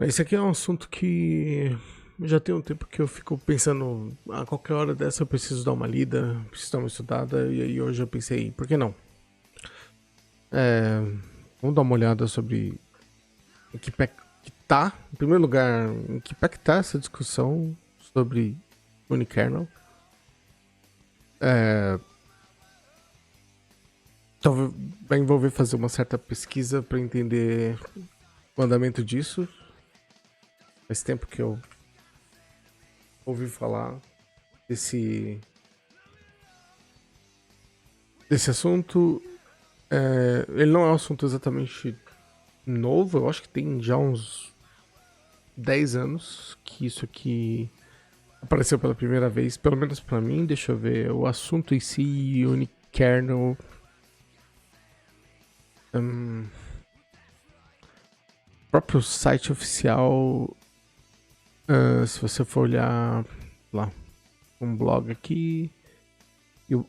Esse aqui é um assunto que já tem um tempo que eu fico pensando, a qualquer hora dessa eu preciso dar uma lida, preciso dar uma estudada, e aí hoje eu pensei, por que não? É, vamos dar uma olhada sobre em que pé que tá, em primeiro lugar, em que pé que tá essa discussão sobre unikernel. É, talvez vai envolver fazer uma certa pesquisa para entender o andamento disso. Faz tempo que eu ouvi falar desse, desse assunto. Ele não é um assunto exatamente novo, eu acho que tem já uns 10 anos que isso aqui apareceu pela primeira vez, pelo menos pra mim. Deixa eu ver, o assunto em si, unikernel. hum, próprio site oficial, se você for olhar lá, um blog aqui, e o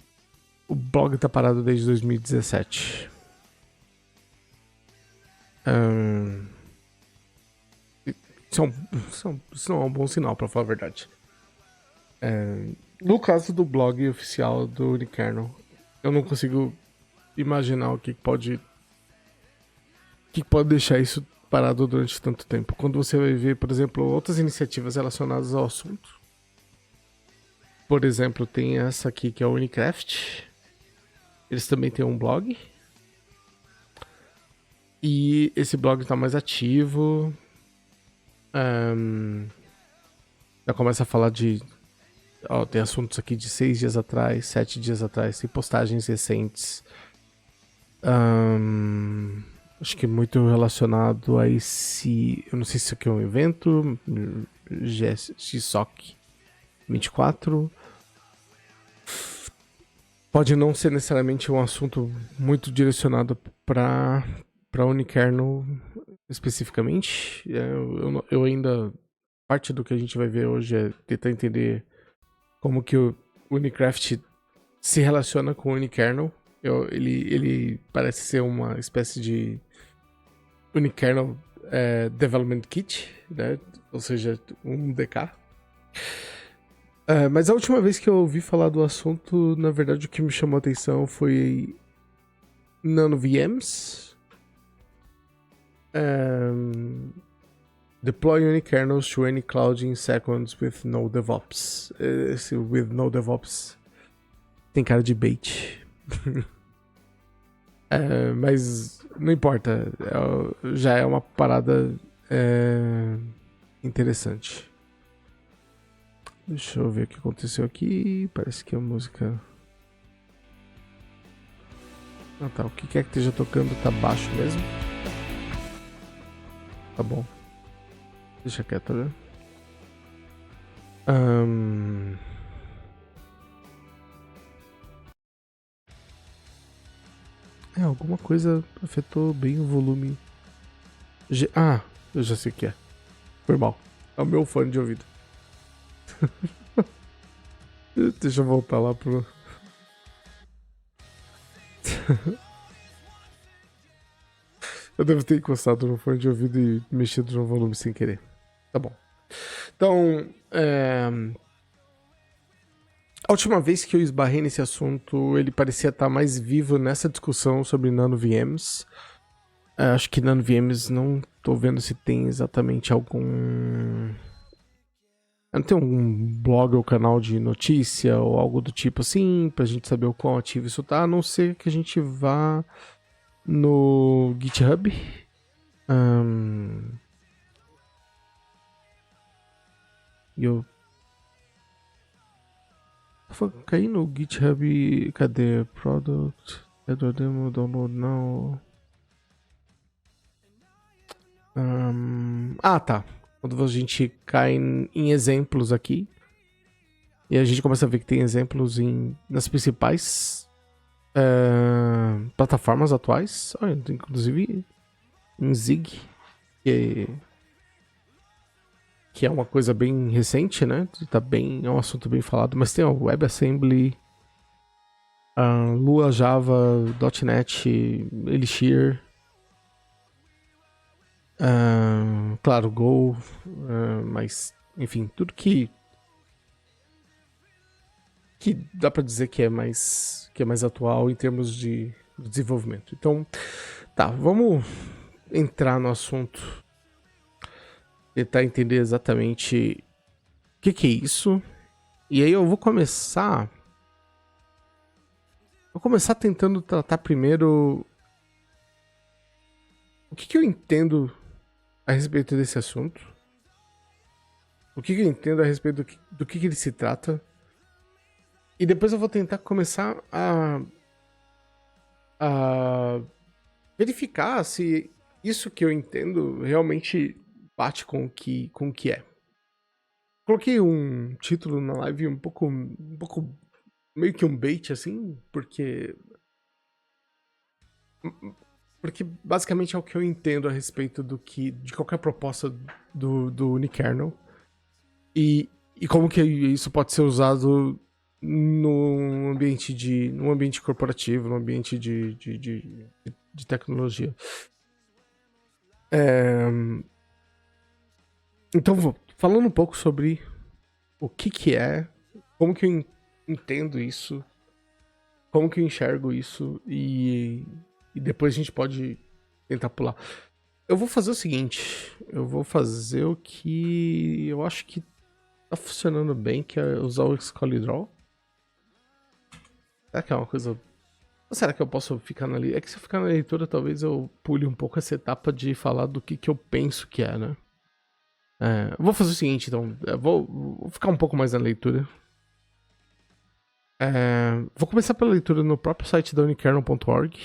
blog tá parado desde 2017. Hum, isso não é um bom sinal, pra falar a verdade. No caso do blog oficial do Unikernel, eu não consigo imaginar o que pode deixar isso parado durante tanto tempo. Quando você vai ver, por exemplo, outras iniciativas relacionadas ao assunto. Por exemplo, tem essa aqui que é o Unicraft. Eles também têm um blog. E esse blog está mais ativo. Já começa a falar de. Ó, tem assuntos aqui de 6 dias atrás, 7 dias atrás, tem postagens recentes. Acho que muito relacionado a esse. Eu não sei se isso aqui é um evento. GSOC 24. Pode não ser necessariamente um assunto muito direcionado para Unikernel especificamente. Eu ainda. Parte do que a gente vai ver hoje é tentar entender como que o Unicraft se relaciona com o Unikernel. Ele parece ser uma espécie de Unikernel Development Kit, né? Ou seja, um DK. Mas a última vez que eu ouvi falar do assunto, na verdade, o que me chamou a atenção foi NanoVMs. Deploy unikernels to any cloud in seconds with no DevOps. Esse with no DevOps tem cara de bait. Mas não importa, já é uma parada interessante. Deixa eu ver o que aconteceu aqui. Parece que a música. Ah tá, o que quer que esteja tocando tá baixo mesmo. Tá bom. Deixa quieto, né? Alguma coisa afetou bem o volume. Eu já sei o que é. Foi mal. É o meu fone de ouvido. Deixa eu voltar lá pro. Eu devo ter encostado no fone de ouvido e mexido no volume sem querer. Tá bom. Então, a última vez que eu esbarrei nesse assunto, ele parecia estar mais vivo nessa discussão sobre NanoVMs. Acho que NanoVMs não tô vendo se tem exatamente algum. Não tem um blog ou canal de notícia ou algo do tipo assim, pra gente saber o quão ativo isso tá, a não ser que a gente vá no GitHub. E eu caí no GitHub. Cadê? Product. Edward Demo, download now. Tá. Quando a gente cai em exemplos aqui. E a gente começa a ver que tem exemplos nas principais plataformas atuais. Olha, inclusive em Zig, que é uma coisa bem recente, né? É um assunto bem falado. Mas tem o WebAssembly, Lua, Java, .NET, Elixir. Claro, Go, mas, enfim, tudo que dá para dizer que é mais atual em termos de desenvolvimento. Então, tá, vamos entrar no assunto, tentar entender exatamente o que é isso. E aí eu vou começar tentando tratar primeiro o que eu entendo a respeito desse assunto, o que eu entendo a respeito do que ele se trata. E depois eu vou tentar começar a verificar se isso que eu entendo realmente bate com o que é. Coloquei um título na live um pouco meio que um bait, assim, porque basicamente é o que eu entendo a respeito de qualquer proposta do Unikernel e como que isso pode ser usado num ambiente corporativo, num ambiente de tecnologia. Então, falando um pouco sobre o que é, como que eu entendo isso, como que eu enxergo isso e depois a gente pode tentar pular. Eu vou fazer o seguinte, eu vou fazer o que eu acho que tá funcionando bem, que é usar o Excalidraw. Será que é uma coisa... Ou será que eu posso ficar na leitura? É que se eu ficar na leitura, talvez eu pule um pouco essa etapa de falar do que eu penso que é, né? Eu vou fazer o seguinte, então. Eu vou ficar um pouco mais na leitura. Vou começar pela leitura no próprio site da unikernel.org.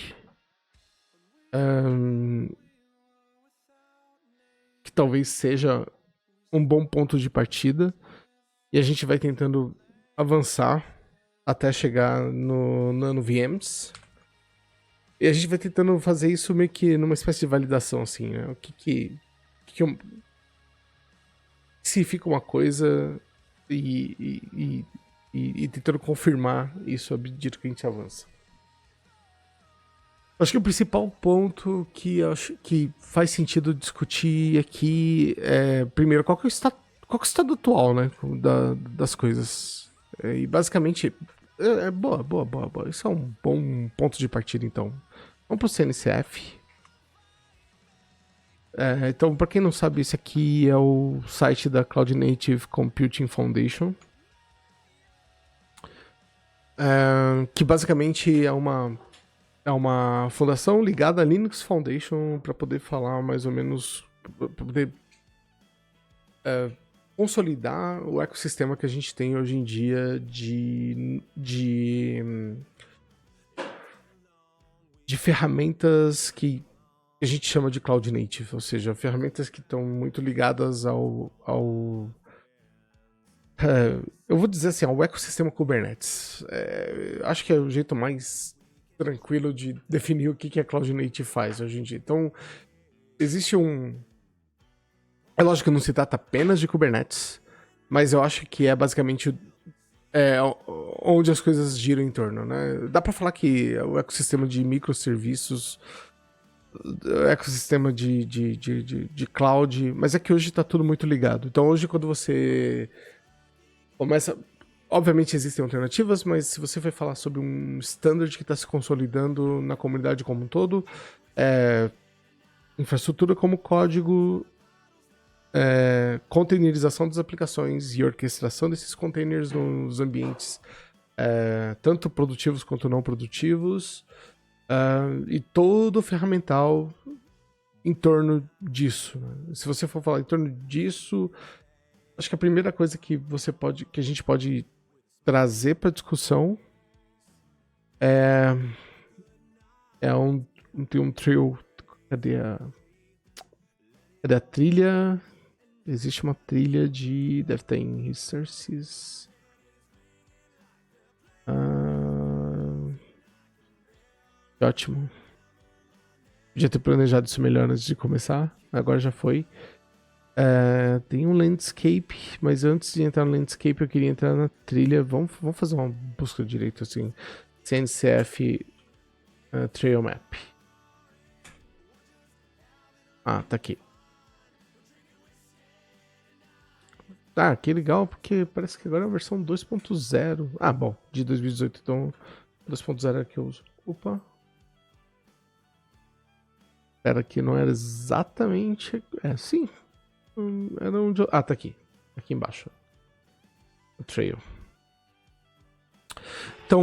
Que talvez seja um bom ponto de partida. E a gente vai tentando avançar até chegar no NanoVMs. E a gente vai tentando fazer isso meio que numa espécie de validação, assim, né? O que significa uma coisa e tentando confirmar isso à medida que a gente avança. Acho que o principal ponto que acho que faz sentido discutir aqui é, primeiro, qual que é o estado atual, né, das coisas. E basicamente, boa. Isso é um bom ponto de partida, então. Vamos pro CNCF. Então, para quem não sabe, esse aqui é o site da Cloud Native Computing Foundation. Que basicamente é uma fundação ligada à Linux Foundation para poder falar mais ou menos, para poder consolidar o ecossistema que a gente tem hoje em dia de ferramentas que a gente chama de Cloud Native, ou seja, ferramentas que estão muito ligadas ao eu vou dizer assim, ao ecossistema Kubernetes. Acho que é o jeito mais tranquilo de definir o que a Cloud Native faz hoje em dia. Então, existe é lógico que não se trata apenas de Kubernetes, mas eu acho que é basicamente onde as coisas giram em torno, né? Dá pra falar que o ecossistema de microserviços, o ecossistema de cloud, mas é que hoje tá tudo muito ligado. Então hoje quando você começa... Obviamente existem alternativas, mas se você vai falar sobre um standard que está se consolidando na comunidade como um todo, infraestrutura como código, containerização das aplicações e orquestração desses containers nos ambientes, tanto produtivos quanto não produtivos, e todo o ferramental em torno disso. Né? Se você for falar em torno disso, acho que a primeira coisa que a gente pode trazer para discussão tem um trio. Cadê a trilha? Existe uma trilha deve estar em Resources. Ótimo. Podia ter planejado isso melhor antes de começar. Agora já foi. Tem um landscape, mas antes de entrar no landscape eu queria entrar na trilha. Vamos fazer uma busca direito assim. CNCF Trail Map. Tá aqui. Ah, que legal, porque parece que agora é a versão 2.0. Ah, bom, de 2018, então 2.0 é que eu uso. Opa. Era que não era exatamente... sim. Era onde eu... Ah, tá aqui. Aqui embaixo. O Trail. Então,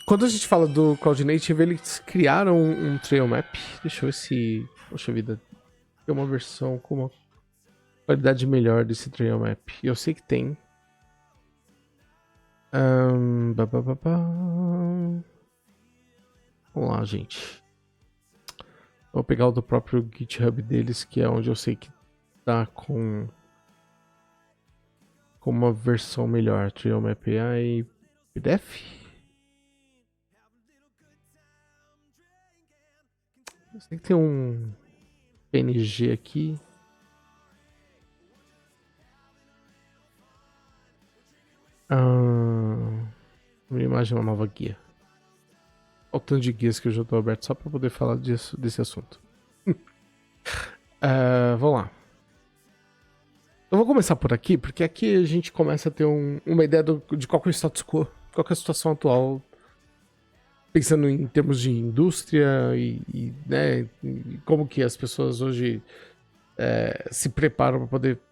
quando a gente fala do Cloud Native, eles criaram um Trail Map. Deixa eu ver se... Poxa vida. Tem uma versão com uma qualidade melhor desse Trail Map. E eu sei que tem. Vamos lá, gente. Vou pegar o do próprio GitHub deles, que é onde eu sei que tá com uma versão melhor. Trail Map AI PDF. Eu sei que tem um PNG aqui. Uma imagem, uma nova guia. Olha o tanto de guias que eu já estou aberto só para poder falar desse assunto. Vamos lá. Eu vou começar por aqui, porque aqui a gente começa a ter uma ideia de qual é o status quo, qual é a situação atual, pensando em termos de indústria né, e como que as pessoas hoje se preparam para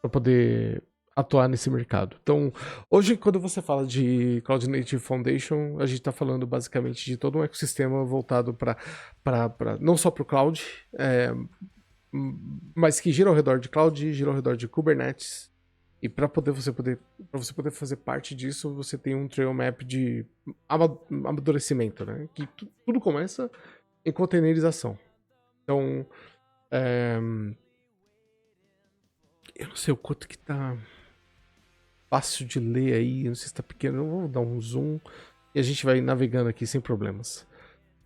poder atuar nesse mercado. Então, hoje, quando você fala de Cloud Native Foundation, a gente está falando basicamente de todo um ecossistema voltado para não só para o cloud, mas que gira ao redor de cloud, gira ao redor de Kubernetes. E para você poder fazer parte disso, você tem um trail map de amadurecimento, né? Que tudo começa em containerização. Então, eu não sei o quanto que tá fácil de ler aí, não sei se tá pequeno, eu vou dar um zoom e a gente vai navegando aqui sem problemas.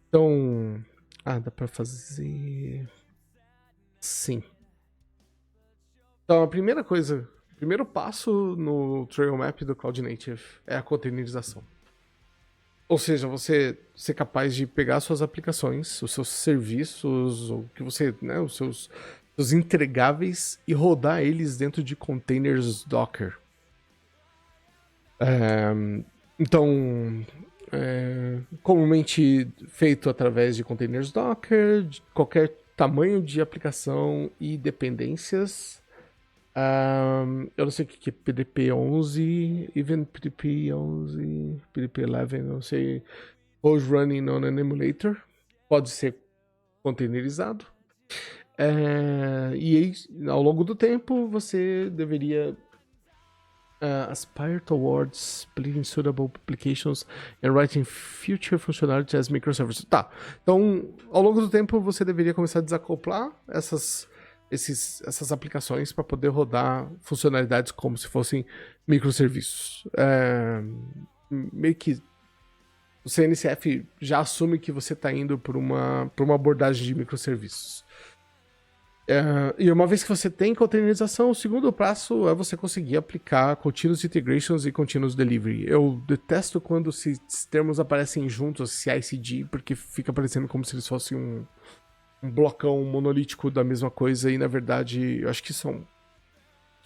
Então, dá para fazer... Sim. Então, a primeira coisa, o primeiro passo no Trail Map do Cloud Native é a containerização. Ou seja, você ser capaz de pegar suas aplicações, os seus serviços, o que você, né, os seus entregáveis e rodar eles dentro de containers Docker. Então, comumente feito através de containers Docker, de qualquer tamanho de aplicação e dependências. Eu não sei o que é PDP-11, even PDP-11, PDP-11, não sei. Code running on an emulator. Pode ser containerizado. E aí, ao longo do tempo, você deveria aspire towards building suitable applications and writing future functionality as microservices. Tá, então, ao longo do tempo, você deveria começar a desacoplar essas aplicações para poder rodar funcionalidades como se fossem microserviços. Meio que o CNCF já assume que você está indo por uma abordagem de microserviços. E uma vez que você tem containerização, o segundo passo é você conseguir aplicar Continuous Integrations e Continuous Delivery. Eu detesto quando esses termos aparecem juntos, CI/CD, porque fica parecendo como se eles fossem um blocão monolítico da mesma coisa, e na verdade eu acho que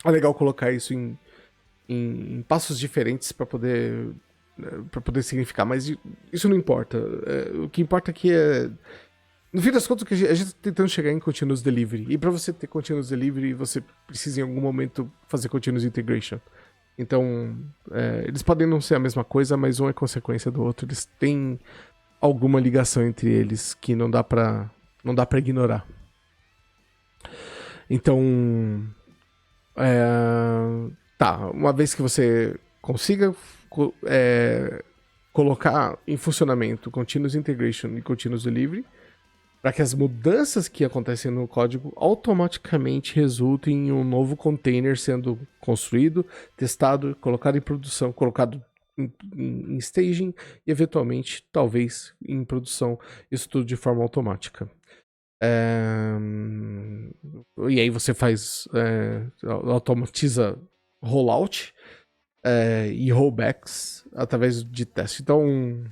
é legal colocar isso em passos diferentes para poder significar, mas isso não importa. O que importa aqui é, no fim das contas, que a gente tá tentando chegar em Continuous Delivery. E para você ter Continuous Delivery, você precisa em algum momento fazer Continuous Integration. Então, eles podem não ser a mesma coisa, mas um é consequência do outro. Eles têm alguma ligação entre eles que não dá pra ignorar. Então, uma vez que você consiga colocar em funcionamento Continuous Integration e Continuous Delivery, para que as mudanças que acontecem no código automaticamente resultem em um novo container sendo construído, testado, colocado em produção, colocado em staging e eventualmente, talvez, em produção, isso tudo de forma automática. E aí você automatiza rollout e rollbacks através de teste. Então,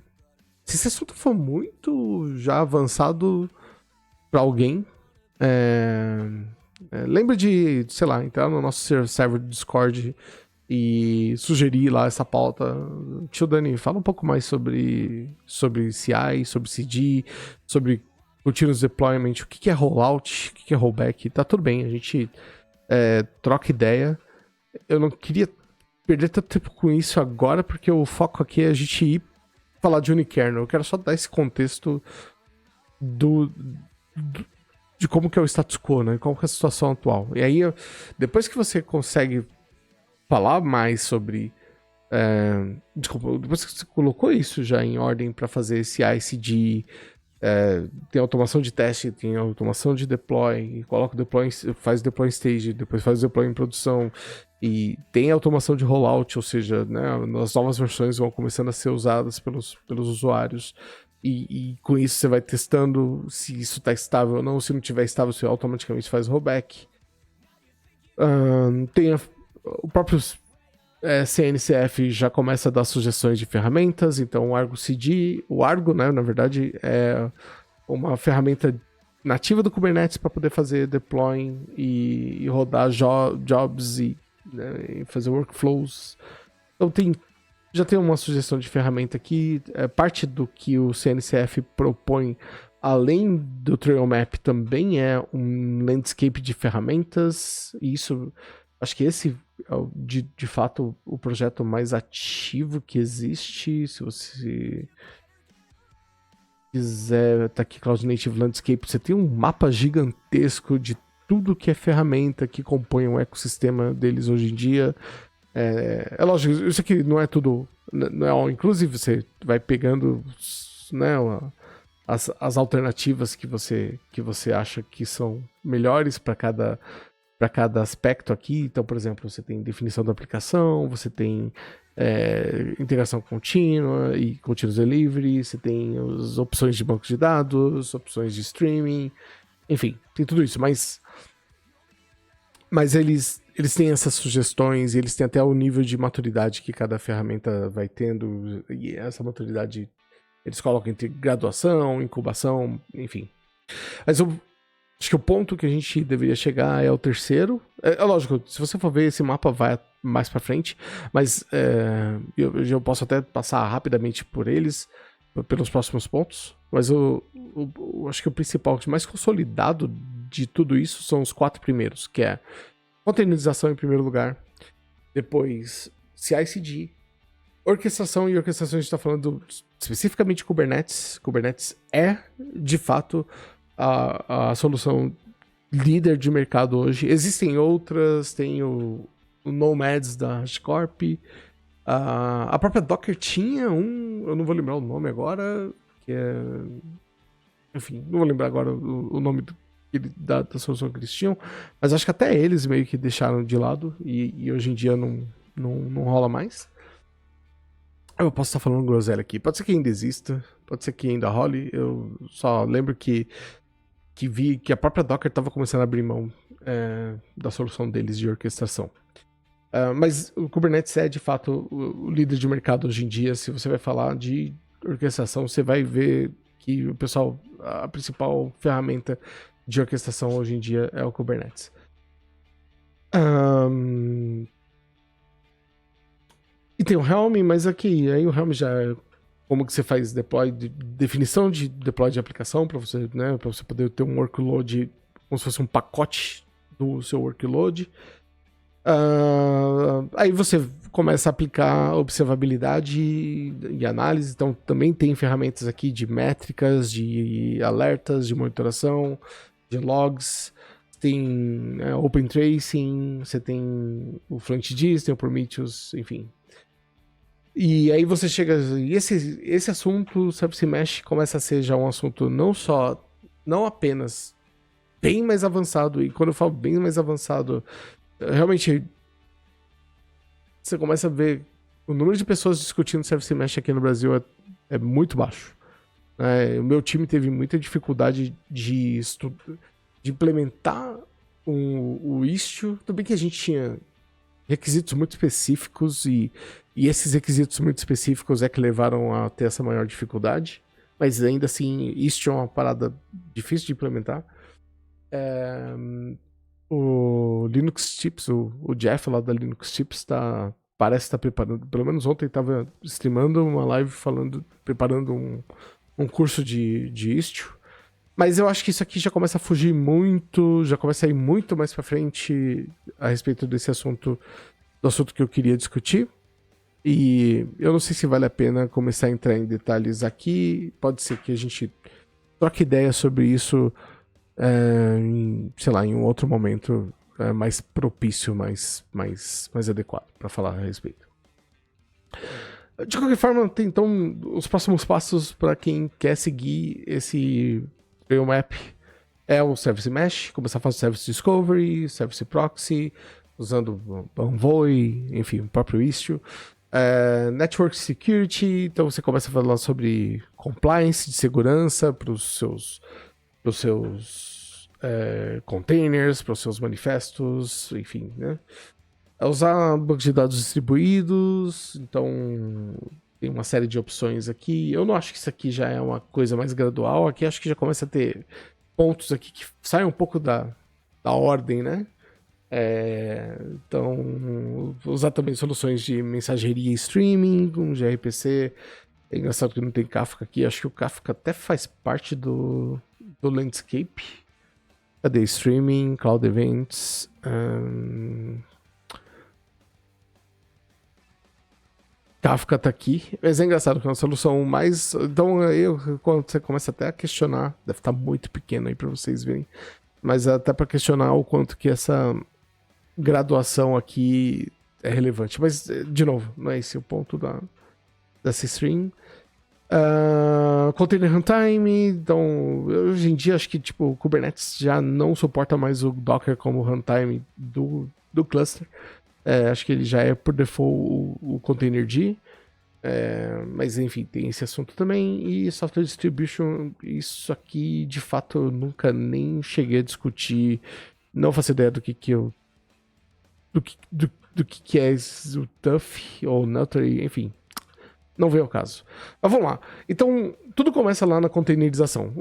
se esse assunto for muito já avançado para alguém, lembra de, sei lá, entrar no nosso server do Discord e sugerir lá essa pauta. Tio Dani, fala um pouco mais sobre CI, sobre CD, sobre continuous deployment, o que é rollout, o que é rollback. Tá tudo bem, a gente troca ideia. Eu não queria perder tanto tempo com isso agora, porque o foco aqui é a gente ir falar de unikernel. Eu quero só dar esse contexto de como que é o status quo, né? Qual que é a situação atual. E aí, depois que você consegue falar mais sobre... desculpa, depois que você colocou isso já em ordem para fazer esse CI/CD, tem automação de teste, tem automação de deploy, coloca o deploy, faz deploy em stage, depois faz o deploy em produção, e tem automação de rollout, ou seja, né, as novas versões vão começando a ser usadas pelos usuários, e com isso você vai testando se isso está estável ou não. Se não estiver estável, você automaticamente faz rollback. Tem o próprio CNCF já começa a dar sugestões de ferramentas, então o Argo CD, o Argo, né, na verdade, é uma ferramenta nativa do Kubernetes para poder fazer deploying e rodar jobs e fazer workflows. Então já tem uma sugestão de ferramenta aqui. Parte do que o CNCF propõe, além do Trail Map, também é um landscape de ferramentas. E isso, acho que esse é de fato o projeto mais ativo que existe. Se você quiser, tá aqui Cloud Native Landscape, você tem um mapa gigantesco de tudo que é ferramenta que compõe o ecossistema deles hoje em dia. É lógico, isso aqui não é tudo, não é all inclusive, você vai pegando, né, as alternativas que você acha que são melhores para cada aspecto aqui. Então, por exemplo, você tem definição da aplicação, você tem integração contínua e continuous delivery, você tem as opções de banco de dados, opções de streaming, enfim, tem tudo isso, mas eles têm essas sugestões e eles têm até o nível de maturidade que cada ferramenta vai tendo, e essa maturidade eles colocam entre graduação, incubação, enfim. Mas eu acho que o ponto que a gente deveria chegar é o terceiro. É lógico, se você for ver, esse mapa vai mais pra frente, mas eu posso até passar rapidamente por eles, pelos próximos pontos, mas eu acho que o principal, o mais consolidado de tudo isso são os 4 primeiros, que é containerização em primeiro lugar, depois CI/CD, orquestração, e orquestração a gente está falando especificamente de Kubernetes. Kubernetes é, de fato, a solução líder de mercado hoje. Existem outras, tem o Nomads da HashiCorp, a própria Docker tinha eu não vou lembrar o nome agora, que é... Enfim, não vou lembrar agora o nome da solução que eles tinham, mas acho que até eles meio que deixaram de lado e hoje em dia não rola mais. Eu posso estar falando groselha aqui, pode ser que ainda exista, pode ser que ainda role. Eu só lembro que vi que a própria Docker estava começando a abrir mão da solução deles de orquestração. Mas o Kubernetes é de fato o líder de mercado hoje em dia. Se você vai falar de orquestração, você vai ver que o pessoal, a principal ferramenta de orquestração hoje em dia é o Kubernetes. E tem o Helm, mas aqui, aí o Helm já é como que você faz deploy, definição de deploy de aplicação para você, né, para você poder ter um workload como se fosse um pacote do seu workload. Aí você começa a aplicar observabilidade e análise. Então também tem ferramentas aqui de métricas, de alertas, de monitoração, de logs. Tem Open Tracing, você tem o FluentD, tem o Prometheus, enfim. E aí você chega... E esse assunto, o Service Mesh, começa a ser já um assunto não apenas bem mais avançado. E quando eu falo bem mais avançado, realmente você começa a ver o número de pessoas discutindo Service Mesh aqui no Brasil é muito baixo. O meu time teve muita dificuldade de implementar o Istio. Tudo bem que a gente tinha requisitos muito específicos e esses requisitos muito específicos é que levaram a ter essa maior dificuldade. Mas ainda assim, Istio é uma parada difícil de implementar. Linux Tips, o Jeff lá da Linux Tips parece estar preparando, pelo menos ontem estava streamando uma live preparando um curso de Istio. Mas eu acho que isso aqui já começa a fugir muito, já começa a ir muito mais pra frente a respeito desse assunto, do assunto que eu queria discutir. E eu não sei se vale a pena começar a entrar em detalhes aqui. Pode ser que a gente troque ideia sobre isso, sei lá, em um outro momento mais propício, mais adequado para falar a respeito. De qualquer forma, tem então os próximos passos para quem quer seguir esse Trail Map é o Service Mesh, começar a fazer Service Discovery, Service Proxy, usando Envoy, enfim, o próprio Istio. Network Security, então você começa a falar sobre compliance, de segurança para os seus containers, para os seus manifestos, enfim, né? Usar bancos de dados distribuídos, então tem uma série de opções aqui. Eu não acho que isso aqui já é uma coisa mais gradual. Aqui acho que já começa a ter pontos aqui que saem um pouco da ordem, né? Então, usar também soluções de mensageria e streaming, um gRPC. É engraçado que não tem Kafka aqui. Acho que o Kafka até faz parte do landscape. Cadê? Streaming, Cloud Events... Kafka tá aqui, mas é engraçado que é uma solução mais... Então, quando você começa até a questionar, deve estar muito pequeno aí pra vocês verem, mas até pra questionar o quanto que essa graduação aqui é relevante. Mas, de novo, não é esse o ponto dessa stream. Container Runtime, então, hoje em dia acho que tipo, o Kubernetes já não suporta mais o Docker como runtime do cluster. Acho que ele já é por default o Containerd. Mas enfim, tem esse assunto também. E Software Distribution, isso aqui de fato eu nunca nem cheguei a discutir. Não faço ideia do que é o TUF ou Nutri, enfim. Não veio ao caso. Mas vamos lá. Então, tudo começa lá na containerização.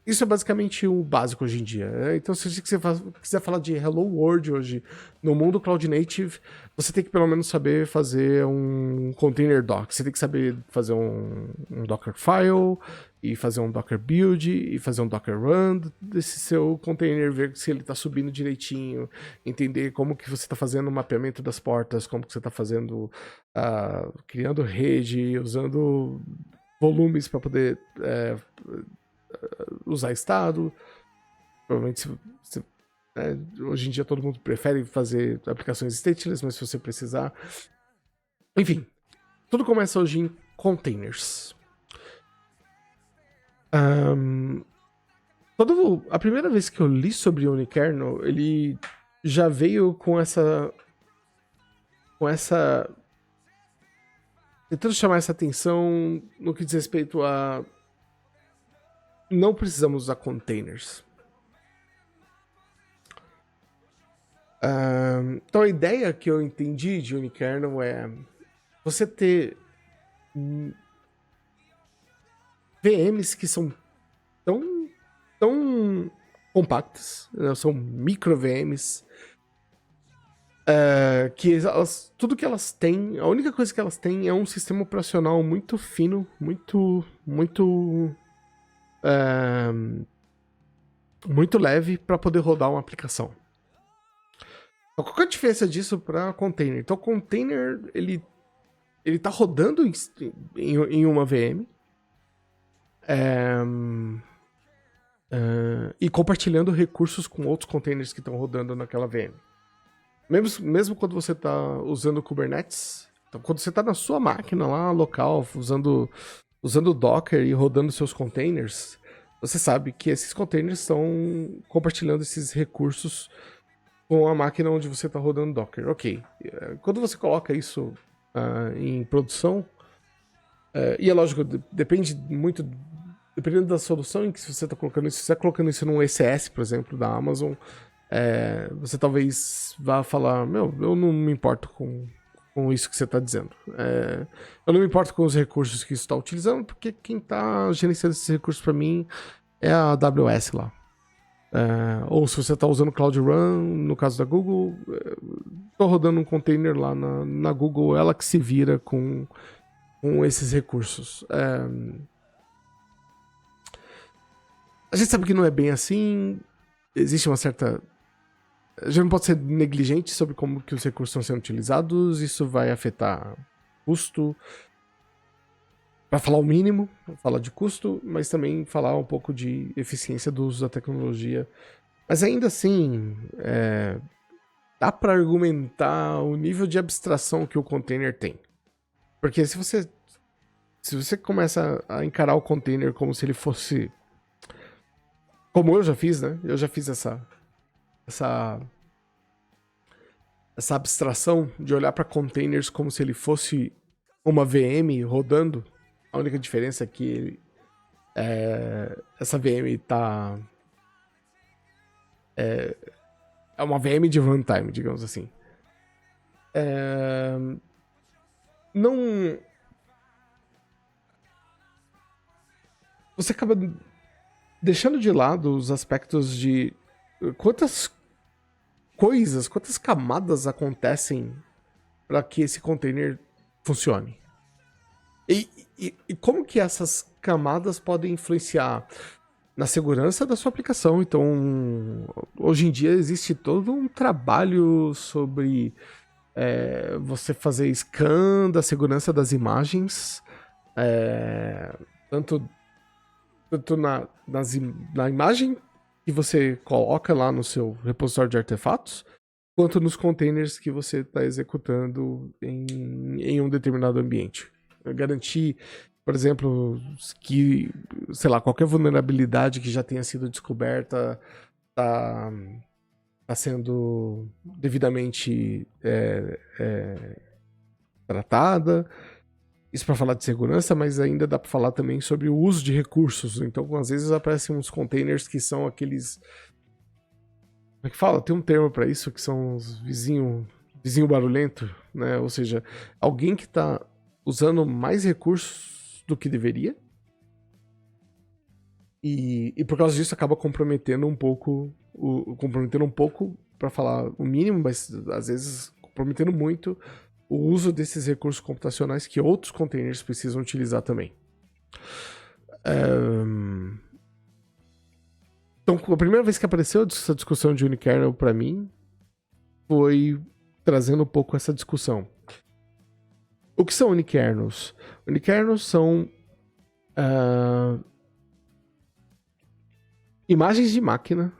Isso é basicamente o básico hoje em dia. Então, se você quiser falar de Hello World hoje, no mundo Cloud Native, você tem que pelo menos saber fazer um container doc. Você tem que saber fazer um Dockerfile, e fazer um Docker build, e fazer um Docker run desse seu container, ver se ele está subindo direitinho, entender como que você está fazendo o mapeamento das portas, como que você está fazendo, criando rede, usando volumes para poder... usar estado. Provavelmente hoje em dia todo mundo prefere fazer aplicações stateless, mas se você precisar, enfim, tudo começa hoje em containers. A primeira vez que eu li sobre Unikernel, ele já veio com essa tentando chamar essa atenção no que diz respeito a não precisamos usar containers. Então a ideia que eu entendi de Unikernel é você ter VMs que são tão compactas, né? São micro VMs, que tudo que elas têm, a única coisa que elas têm é um sistema operacional muito fino, muito leve para poder rodar uma aplicação. Então, qual é a diferença disso para container? Então, o container ele tá rodando em uma VM e compartilhando recursos com outros containers que estão rodando naquela VM. Mesmo quando você está usando o Kubernetes, então, quando você está na sua máquina lá local, usando o Docker e rodando seus containers, você sabe que esses containers estão compartilhando esses recursos com a máquina onde você está rodando Docker. Ok. Quando você coloca isso em produção, e é lógico, depende muito, dependendo da solução em que você está colocando isso, se você está colocando isso num ECS, por exemplo, da Amazon, você talvez vá falar, eu não me importo com isso que você está dizendo. Eu não me importo com os recursos que isso está utilizando, porque quem está gerenciando esses recursos para mim é a AWS lá. Ou se você está usando Cloud Run, no caso da Google, estou rodando um container lá na Google, ela que se vira com esses recursos. A gente sabe que não é bem assim, existe uma certa... A gente não pode ser negligente sobre como que os recursos estão sendo utilizados, isso vai afetar custo, para falar o mínimo, falar de custo, mas também falar um pouco de eficiência do uso da tecnologia. Mas ainda assim, dá para argumentar o nível de abstração que o container tem. Porque se você começa a encarar o container como se ele fosse... Como eu já fiz, né? Eu já fiz essa abstração de olhar para containers como se ele fosse uma VM rodando. A única diferença é que essa VM tá... É uma VM de runtime, digamos assim. Não... Você acaba deixando de lado os aspectos de quantas camadas acontecem para que esse container funcione. E como que essas camadas podem influenciar na segurança da sua aplicação. Então, hoje em dia existe todo um trabalho sobre você fazer scan da segurança das imagens, tanto na imagem que você coloca lá no seu repositório de artefatos, quanto nos containers que você está executando em um determinado ambiente. Garantir, por exemplo, que, sei lá, qualquer vulnerabilidade que já tenha sido descoberta está sendo devidamente tratada. Isso para falar de segurança, mas ainda dá para falar também sobre o uso de recursos. Então, às vezes aparecem uns containers que são aqueles... Como é que fala? Tem um termo para isso, que são os vizinho barulhento, né? Ou seja, alguém que está usando mais recursos do que deveria. E por causa disso acaba comprometendo um pouco, para falar o mínimo, mas às vezes comprometendo muito o uso desses recursos computacionais que outros containers precisam utilizar também. Então, a primeira vez que apareceu essa discussão de unikernel para mim foi trazendo um pouco essa discussão. O que são unikernels? Unikernels são imagens de máquina.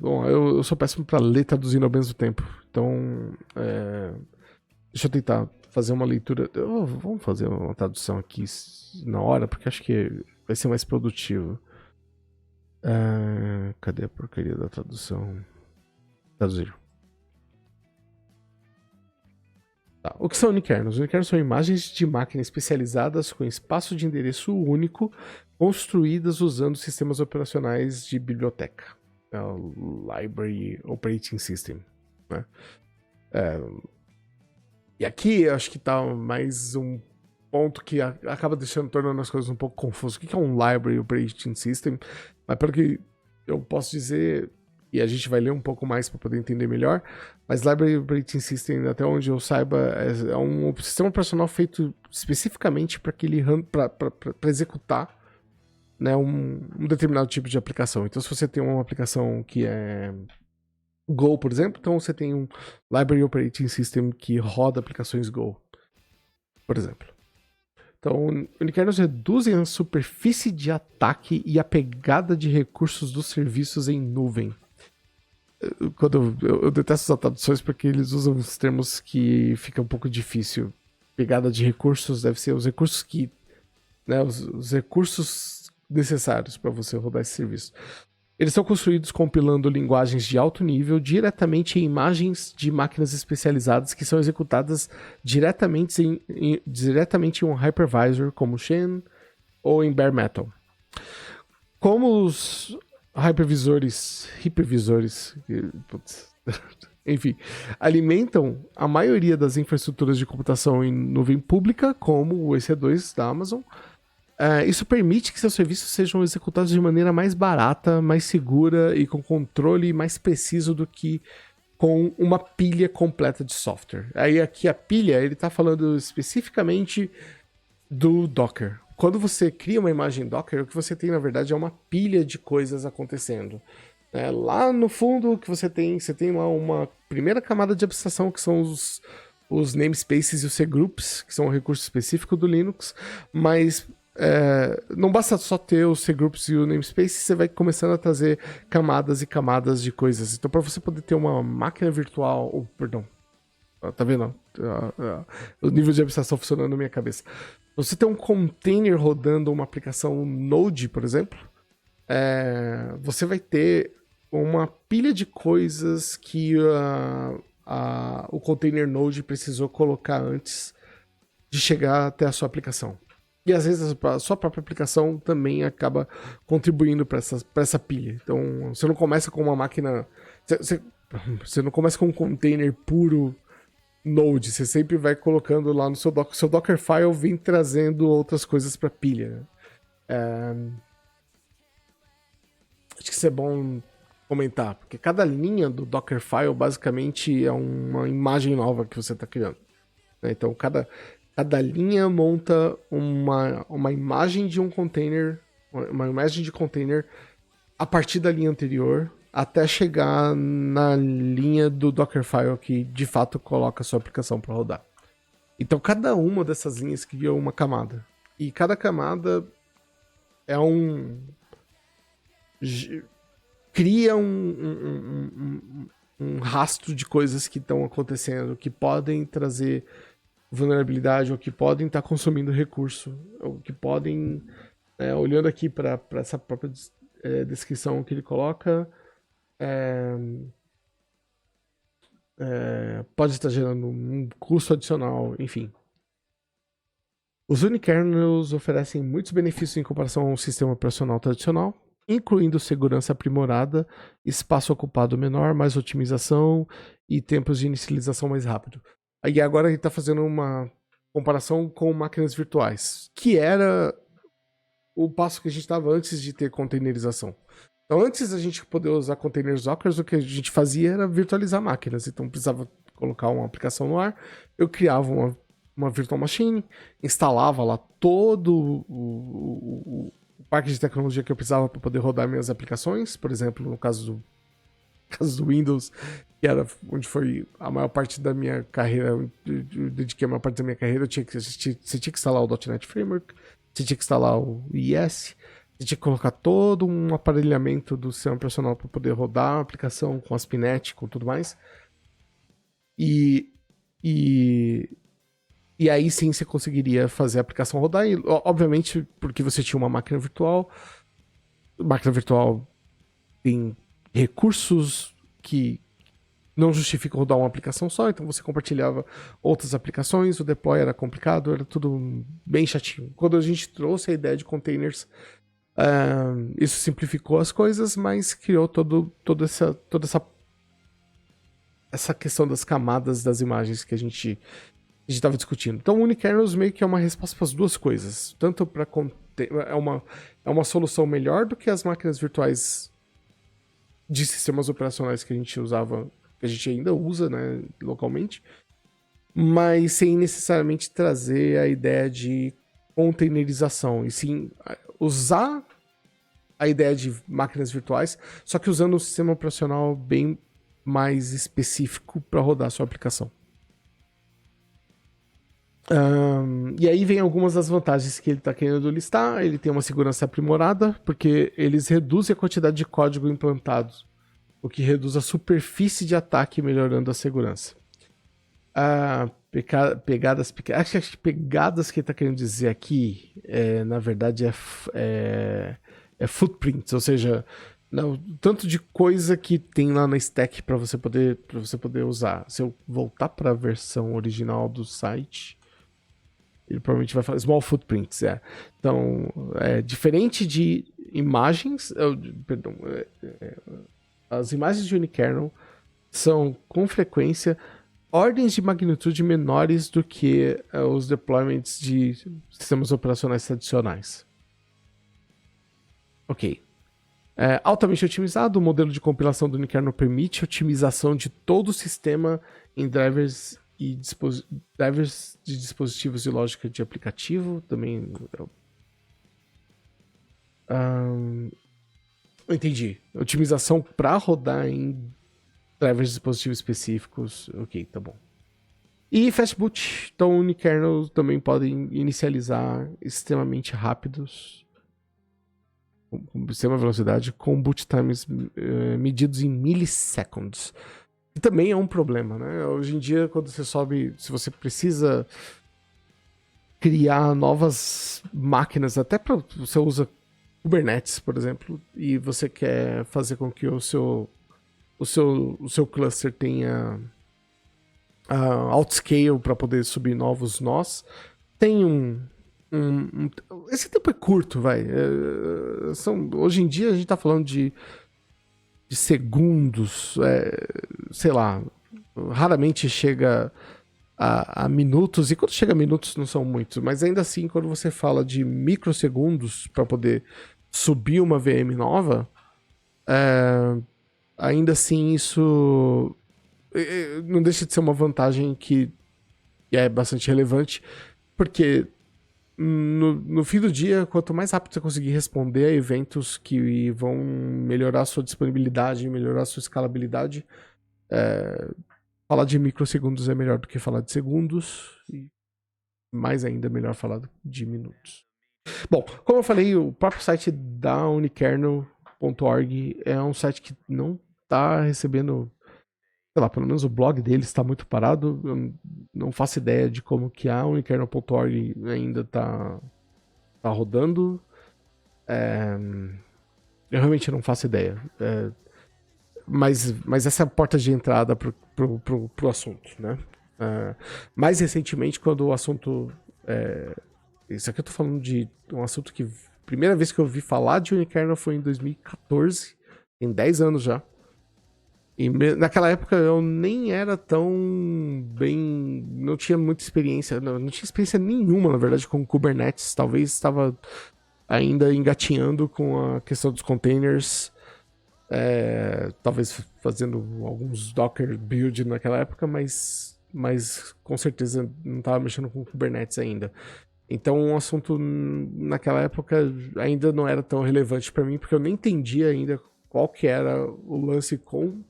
Bom, eu sou péssimo para ler traduzindo ao mesmo tempo. Então, deixa eu tentar fazer uma leitura. Vamos fazer uma tradução aqui na hora, porque acho que vai ser mais produtivo. Cadê a porcaria da tradução? Traduzir. Tá. O que são unikernels? Unikernels são imagens de máquina especializadas com espaço de endereço único, construídas usando sistemas operacionais de biblioteca. O Library Operating System. Né? E aqui eu acho que tá mais um ponto que acaba tornando as coisas um pouco confusas. O que é um Library Operating System? Mas pelo que eu posso dizer, e a gente vai ler um pouco mais para poder entender melhor, mas Library Operating System, até onde eu saiba, é um sistema operacional feito especificamente para executar, né, um determinado tipo de aplicação. Então, se você tem uma aplicação que é Go, por exemplo, então você tem um Library Operating System que roda aplicações Go, por exemplo. Então, unikernels reduzem a superfície de ataque e a pegada de recursos dos serviços em nuvem. Quando eu detesto as traduções porque eles usam os termos que fica um pouco difícil. Pegada de recursos deve ser os recursos que... né, os recursos necessários para você rodar esse serviço. Eles são construídos compilando linguagens de alto nível diretamente em imagens de máquinas especializadas que são executadas diretamente em um hypervisor como Xen ou em Bare Metal. Como os hipervisores, enfim, alimentam a maioria das infraestruturas de computação em nuvem pública, como o EC2 da Amazon, Isso permite que seus serviços sejam executados de maneira mais barata, mais segura e com controle mais preciso do que com uma pilha completa de software. Aí aqui a pilha, ele está falando especificamente do Docker. Quando você cria uma imagem Docker, o que você tem, na verdade, é uma pilha de coisas acontecendo. Lá no fundo, que você tem lá uma primeira camada de abstração, que são os namespaces e os cgroups, que são um recurso específico do Linux, mas não basta só ter os cgroups e o namespace, você vai começando a trazer camadas e camadas de coisas. Então, para você poder ter uma máquina virtual, tá vendo? O nível de abstração funcionando na minha cabeça. Você tem um container rodando uma aplicação Node, por exemplo, você vai ter uma pilha de coisas que o container Node precisou colocar antes de chegar até a sua aplicação. E às vezes a sua própria aplicação também acaba contribuindo para essa pilha. Então você não começa com uma máquina. Você não começa com um container puro Node. Você sempre vai colocando lá no seu Docker. Seu Dockerfile vem trazendo outras coisas para pilha. Acho que isso é bom comentar, porque cada linha do Dockerfile basicamente é uma imagem nova que você está criando. Então cada linha monta uma imagem de um container, uma imagem de container a partir da linha anterior até chegar na linha do Dockerfile que de fato coloca a sua aplicação para rodar. Então cada uma dessas linhas cria uma camada. E cada camada cria um rastro de coisas que estão acontecendo, que podem trazer vulnerabilidade, ou que podem estar consumindo recurso, ou que podem, olhando aqui para essa própria descrição que ele coloca, pode estar gerando um custo adicional, enfim. Os unikernels oferecem muitos benefícios em comparação a um sistema operacional tradicional, incluindo segurança aprimorada, espaço ocupado menor, mais otimização e tempos de inicialização mais rápido. E agora ele está fazendo uma comparação com máquinas virtuais, que era o passo que a gente estava antes de ter containerização. Então, antes da gente poder usar containers Docker, o que a gente fazia era virtualizar máquinas. Então, precisava colocar uma aplicação no ar, eu criava uma virtual machine, instalava lá todo o parque de tecnologia que eu precisava para poder rodar minhas aplicações. Por exemplo, no caso do Windows, que era onde foi a maior parte da minha carreira, eu dediquei a maior parte da minha carreira, você tinha que instalar o .NET Framework, você tinha que instalar o IS, você tinha que colocar todo um aparelhamento do sistema operacional para poder rodar a aplicação com ASP.NET, com tudo mais. E aí sim você conseguiria fazer a aplicação rodar, e obviamente porque você tinha uma máquina virtual. A máquina virtual tem recursos que não justificam rodar uma aplicação só, então você compartilhava outras aplicações, o deploy era complicado, era tudo bem chatinho. Quando a gente trouxe a ideia de containers, isso simplificou as coisas, mas criou toda essa questão das camadas das imagens que a gente estava discutindo. Então o unikernels meio que é uma resposta para as duas coisas, tanto para é uma solução melhor do que as máquinas virtuais de sistemas operacionais que a gente usava, que a gente ainda usa, né, localmente, mas sem necessariamente trazer a ideia de containerização, e sim usar a ideia de máquinas virtuais, só que usando um sistema operacional bem mais específico para rodar a sua aplicação. E aí vem algumas das vantagens que ele está querendo listar. Ele tem uma segurança aprimorada, porque eles reduzem a quantidade de código implantado, o que reduz a superfície de ataque, melhorando a segurança. Pegadas pequenas. Acho que pegadas que ele está querendo dizer aqui, na verdade, é footprints, ou seja, o tanto de coisa que tem lá na stack para você poder usar. Se eu voltar para a versão original do site, ele provavelmente vai falar small footprints, Então, diferente de imagens, as imagens de unikernel são, com frequência, ordens de magnitude menores do que os deployments de sistemas operacionais tradicionais. Ok. Altamente otimizado, o modelo de compilação do Unikernel permite otimização de todo o sistema em drivers drivers de dispositivos de lógica de aplicativo. Também. Entendi. Otimização para rodar em drivers de dispositivos específicos. Ok, tá bom. E Fast Boot. Então, Unikernel também podem inicializar extremamente rápidos, com extrema velocidade, com boot times medidos em milisseconds. E também é um problema, né? Hoje em dia, quando você sobe, se você precisa criar novas máquinas, até para você usa Kubernetes, por exemplo, e você quer fazer com que o seu cluster tenha outscale para poder subir novos nós, tem esse tempo é curto, vai. Hoje em dia a gente tá falando de segundos, sei lá, raramente chega a minutos, e quando chega a minutos não são muitos, mas ainda assim, quando você fala de microsegundos para poder subir uma VM nova, ainda assim isso não deixa de ser uma vantagem que é bastante relevante, porque no fim do dia, quanto mais rápido você conseguir responder a eventos que vão melhorar a sua disponibilidade, melhorar a sua escalabilidade, falar de microsegundos é melhor do que falar de segundos, e mais ainda é melhor falar de minutos. Bom, como eu falei, o próprio site da unikernel.org é um site que não está recebendo, sei lá, pelo menos o blog deles está muito parado. Eu não faço ideia de como que a unikernel.org ainda está rodando. Eu realmente não faço ideia. Mas essa é a porta de entrada pro assunto, né? Mais recentemente, quando o assunto... isso aqui eu tô falando de um assunto que... Primeira vez que eu ouvi falar de unikernel foi em 2014. Tem 10 anos já. E naquela época eu nem era tão bem... Não tinha muita experiência. Não tinha experiência nenhuma, na verdade, com Kubernetes. Talvez estava ainda engatinhando com a questão dos containers. Talvez fazendo alguns Docker build naquela época, mas com certeza não estava mexendo com Kubernetes ainda. Então o assunto naquela época ainda não era tão relevante para mim, porque eu nem entendia ainda qual que era o lance com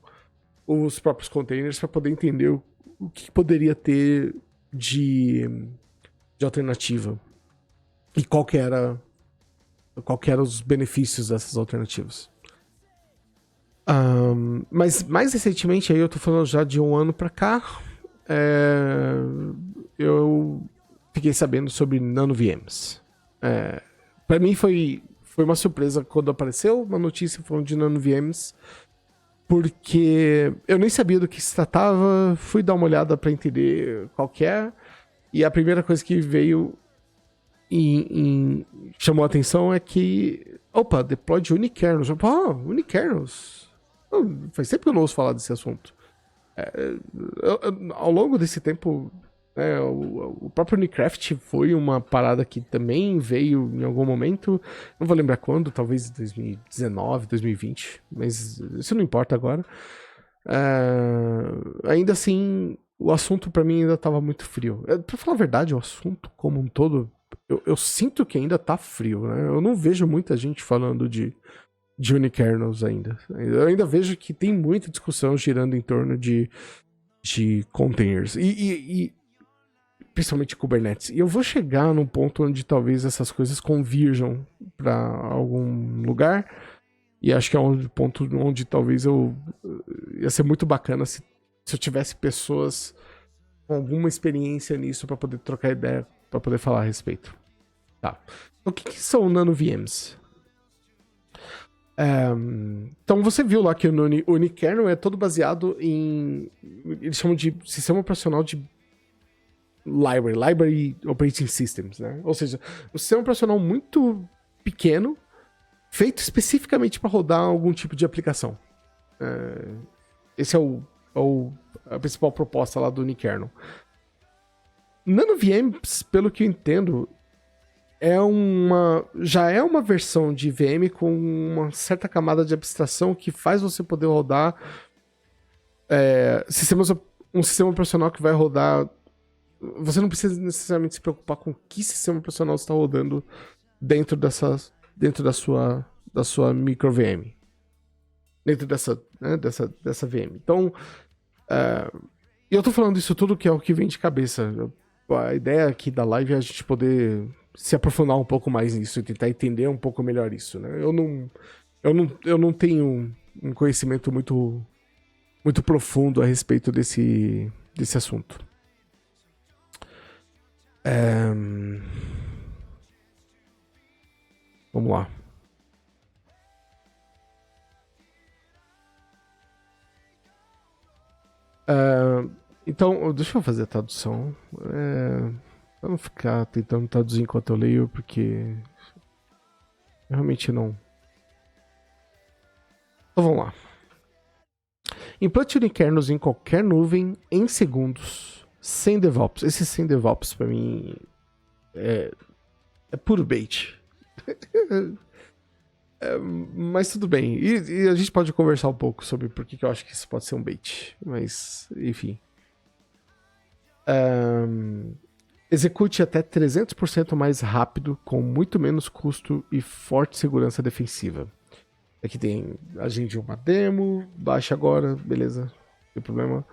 os próprios containers para poder entender o que poderia ter de alternativa e qual que eram os benefícios dessas alternativas. Mas mais recentemente, aí eu tô falando já de um ano pra cá, eu fiquei sabendo sobre NanoVMs. Pra mim foi uma surpresa quando apareceu uma notícia falando de NanoVMs, porque eu nem sabia do que se tratava, fui dar uma olhada pra entender qual que é, e a primeira coisa que veio e chamou a atenção é que, deploy de unikernels. Unikernels? Faz tempo que eu não ouço falar desse assunto. Ao longo desse tempo, o próprio Unicraft foi uma parada que também veio em algum momento. Não vou lembrar quando, talvez 2019, 2020, mas isso não importa agora. Ainda assim, o assunto pra mim ainda tava muito frio. Pra falar a verdade, o assunto como um todo, eu sinto que ainda tá frio, né? Eu não vejo muita gente falando de unikernels ainda. Eu ainda vejo que tem muita discussão girando em torno de containers. E principalmente Kubernetes. E eu vou chegar num ponto onde talvez essas coisas convirjam para algum lugar. E acho que é um ponto onde talvez ia ser muito bacana se eu tivesse pessoas com alguma experiência nisso para poder trocar ideia, para poder falar a respeito. Tá. Então, o que são NanoVMs? Então você viu lá que o unikernel é todo baseado em... Eles chamam de sistema operacional de Library Operating Systems, né? Ou seja, um sistema operacional muito pequeno, feito especificamente para rodar algum tipo de aplicação. Esse é a principal proposta lá do unikernel. NanoVMs, pelo que eu entendo, já é uma versão de VM com uma certa camada de abstração que faz você poder rodar um sistema operacional que vai rodar. Você não precisa necessariamente se preocupar com que sistema operacional está rodando dentro dentro da sua micro VM, dentro dessa VM. Então, e eu tô falando isso tudo que é o que vem de cabeça. A ideia aqui da live é a gente poder se aprofundar um pouco mais nisso e tentar entender um pouco melhor isso, né? Eu não tenho um conhecimento muito profundo a respeito desse assunto. Vamos lá. Então, deixa eu fazer a tradução. Pra não ficar tentando traduzir enquanto eu leio, porque realmente não. Então vamos lá. Implante unikernels em qualquer nuvem em segundos, sem DevOps. Esse sem DevOps, pra mim, é puro bait. Mas tudo bem. E a gente pode conversar um pouco sobre por que eu acho que isso pode ser um bait. Mas, enfim. Execute até 300% mais rápido, com muito menos custo e forte segurança defensiva. Aqui tem agende uma demo, baixa agora, beleza, não tem problema.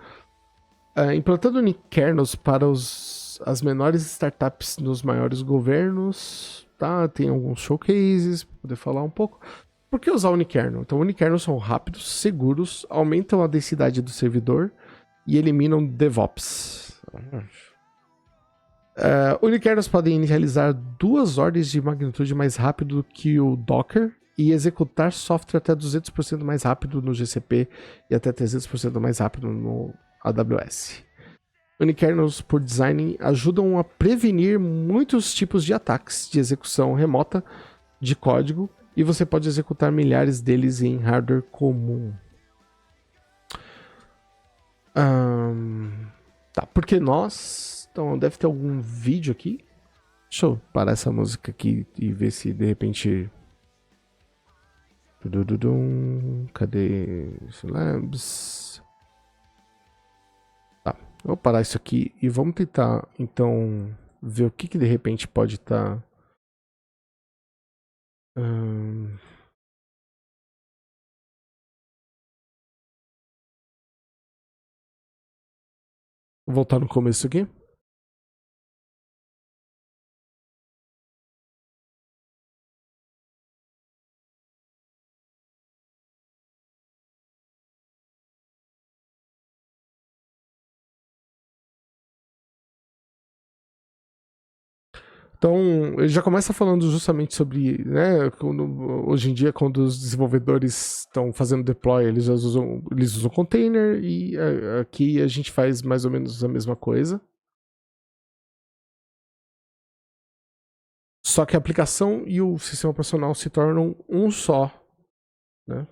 Implantando unikernels para as menores startups nos maiores governos, tá? Tem alguns showcases para poder falar um pouco. Por que usar unikernel? Então, unikernels são rápidos, seguros, aumentam a densidade do servidor e eliminam DevOps. Unikernels podem realizar 2 ordens de magnitude mais rápido do que o Docker e executar software até 200% mais rápido no GCP e até 300% mais rápido no AWS. Unikernels, por design, ajudam a prevenir muitos tipos de ataques de execução remota de código e você pode executar milhares deles em hardware comum. Tá, porque nós... Então, deve ter algum vídeo aqui. Deixa eu parar essa música aqui e ver se de repente... Cadê Labs? Tá, eu vou parar isso aqui e vamos tentar, então, ver o que de repente pode estar... Vou voltar no começo aqui. Então, ele já começa falando justamente sobre, né, hoje em dia, quando os desenvolvedores estão fazendo deploy, eles usam container e aqui a gente faz mais ou menos a mesma coisa. Só que a aplicação e o sistema operacional se tornam um só, né?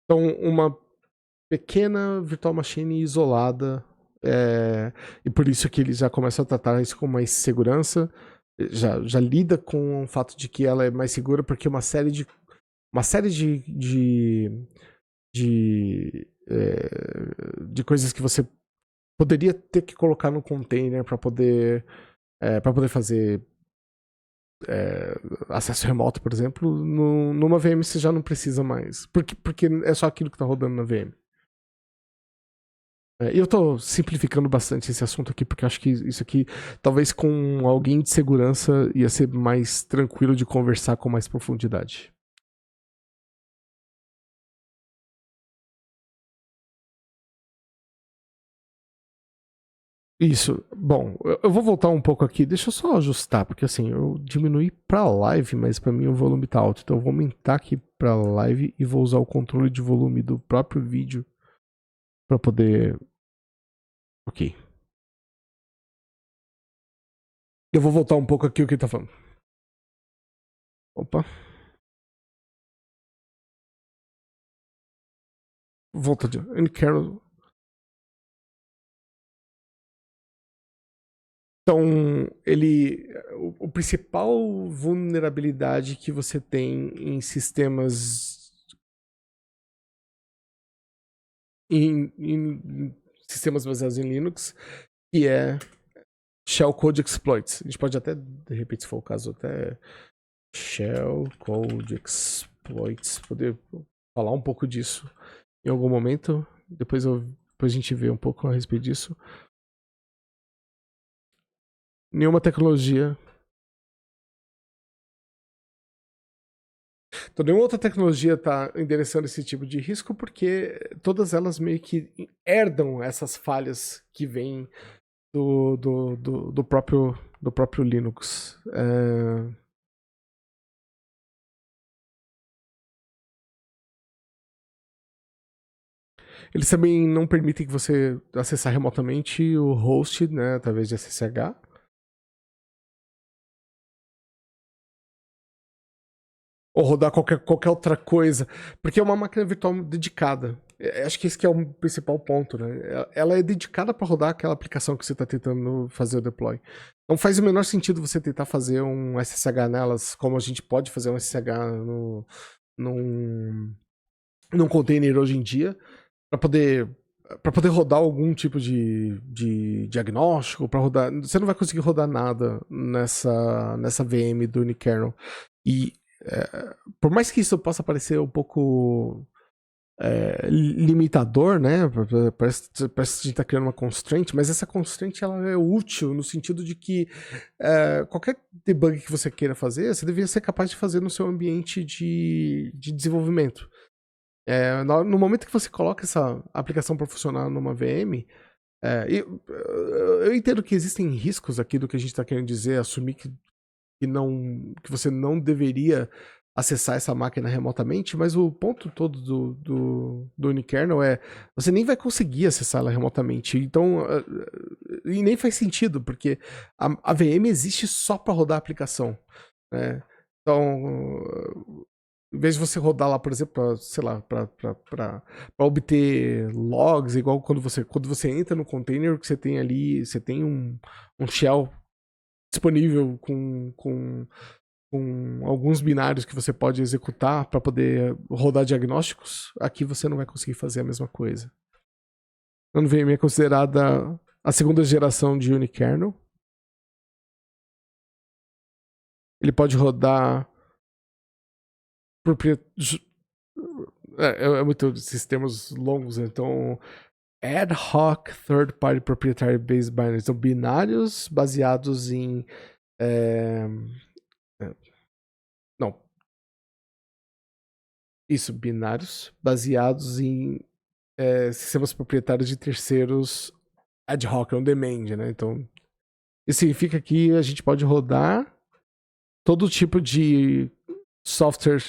Então, uma pequena virtual machine isolada, e por isso que eles já começam a tratar isso com mais segurança, já lida com o fato de que ela é mais segura, porque uma série de coisas que você poderia ter que colocar no container para poder fazer acesso remoto, por exemplo, numa VM você já não precisa mais, porque é só aquilo que está rodando na VM. E eu tô simplificando bastante esse assunto aqui, porque acho que isso aqui, talvez com alguém de segurança, ia ser mais tranquilo de conversar com mais profundidade. Isso. Bom, eu vou voltar um pouco aqui. Deixa eu só ajustar, porque assim, eu diminui pra live, mas pra mim o volume tá alto. Então eu vou aumentar aqui pra live e vou usar o controle de volume do próprio vídeo pra poder. Ok. Eu vou voltar um pouco aqui o que ele tá falando. Opa. Volta de. Então, o principal vulnerabilidade que você tem em sistemas em sistemas baseados em Linux, que é Shellcode Exploits. A gente pode até, de repente, se for o caso, até Shellcode Exploits, poder falar um pouco disso em algum momento. Depois a gente vê um pouco a respeito disso. Nenhuma tecnologia. Então, nenhuma outra tecnologia está endereçando esse tipo de risco porque todas elas meio que herdam essas falhas que vêm do próprio Linux. Eles também não permitem que você acessar remotamente o host, né, através de SSH. Ou rodar qualquer outra coisa. Porque é uma máquina virtual dedicada. Acho que esse que é o principal ponto, né? Ela é dedicada para rodar aquela aplicação que você está tentando fazer o deploy. Não faz o menor sentido você tentar fazer um SSH nelas, como a gente pode fazer um SSH num container hoje em dia, para poder rodar algum tipo de diagnóstico, para rodar. Você não vai conseguir rodar nada nessa VM do unikernel. E por mais que isso possa parecer um pouco limitador, né? Parece que a gente está criando uma constraint, mas essa constraint ela é útil no sentido de que qualquer debug que você queira fazer, você deveria ser capaz de fazer no seu ambiente de desenvolvimento. No momento que você coloca essa aplicação para funcionar numa VM, eu entendo que existem riscos aqui do que a gente está querendo dizer, assumir que você não deveria acessar essa máquina remotamente, mas o ponto todo do unikernel você nem vai conseguir acessar ela remotamente. Então, e nem faz sentido, porque a VM existe só para rodar a aplicação, né? Então, em vez de você rodar lá, por exemplo, para obter logs, igual quando você entra no container, que você tem ali, você tem um shell disponível com alguns binários que você pode executar para poder rodar diagnósticos, aqui você não vai conseguir fazer a mesma coisa. A NVMe é considerada a segunda geração de unikernel. Ele pode rodar muito sistemas longos, então ad hoc third party proprietary based binaries, então binários baseados em não, isso, binários baseados em sistemas proprietários de terceiros ad hoc, on demand, né? Então, isso significa que a gente pode rodar todo tipo de software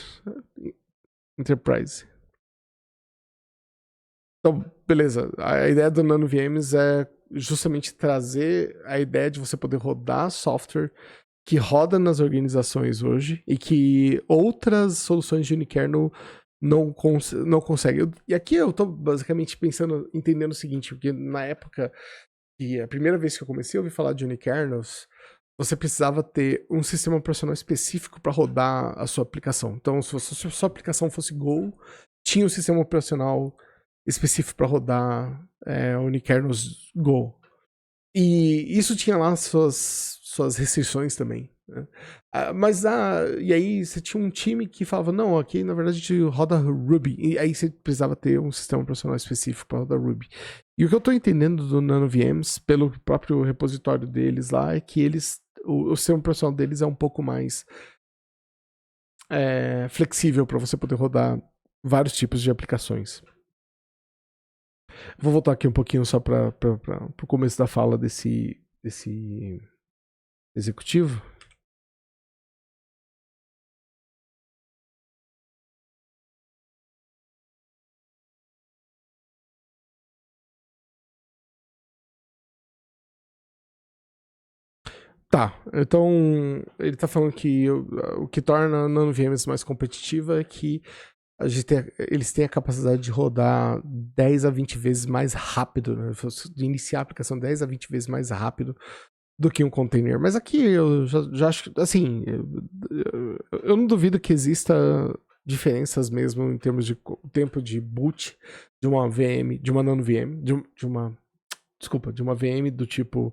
enterprise. Então, beleza. A ideia do NanoVMs é justamente trazer a ideia de você poder rodar software que roda nas organizações hoje e que outras soluções de unikernel não conseguem. E aqui eu tô basicamente entendendo o seguinte, porque na época, e a primeira vez que eu comecei a ouvir falar de unikernels, você precisava ter um sistema operacional específico para rodar a sua aplicação. Então, se a sua aplicação fosse Go, tinha um sistema operacional específico para rodar unikernels Go. E isso tinha lá suas restrições também. Né? E aí você tinha um time que falava, não, aqui na verdade a gente roda Ruby. E aí você precisava ter um sistema operacional específico para rodar Ruby. E o que eu estou entendendo do NanoVMs, pelo próprio repositório deles lá, é que o sistema operacional deles é um pouco mais flexível para você poder rodar vários tipos de aplicações. Vou voltar aqui um pouquinho só para o começo da fala desse executivo. Tá, então ele tá falando que o que torna a NanoVMs mais competitiva é que eles têm a capacidade de rodar 10 a 20 vezes mais rápido, né? De iniciar a aplicação 10 a 20 vezes mais rápido do que um container. Mas aqui eu já acho, assim, eu não duvido que exista diferenças mesmo em termos de tempo de boot de uma VM, de uma nano VM, de uma VM do tipo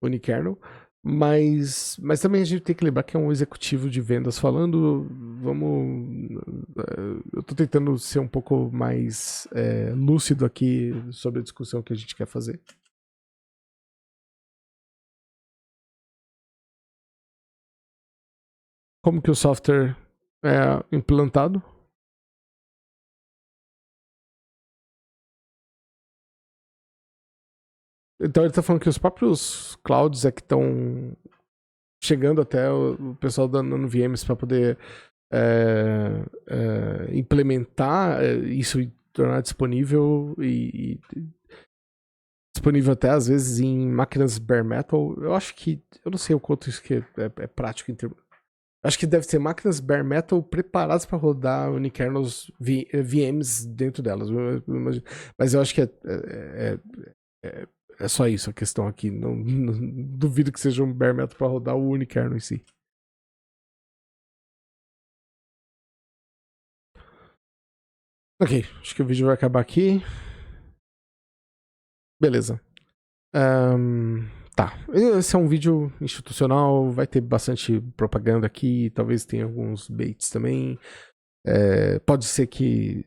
unikernel. Mas também a gente tem que lembrar que é um executivo de vendas falando. Eu tô tentando ser um pouco mais lúcido aqui sobre a discussão que a gente quer fazer. Como que o software é implantado? Então ele tá falando que os próprios clouds é que estão chegando até o pessoal da NanoVMs para poder implementar isso e tornar disponível e disponível até às vezes em máquinas bare metal. Eu acho que eu não sei o quanto isso que é prático em termos. Acho que deve ser máquinas bare metal preparadas para rodar unikernels VMs dentro delas. Mas eu acho que é só isso a questão aqui. Não duvido que seja um bare metal para rodar o unikernel em si. Ok, acho que o vídeo vai acabar aqui. Beleza. Tá. Esse é um vídeo institucional, vai ter bastante propaganda aqui, talvez tenha alguns baits também. Pode ser que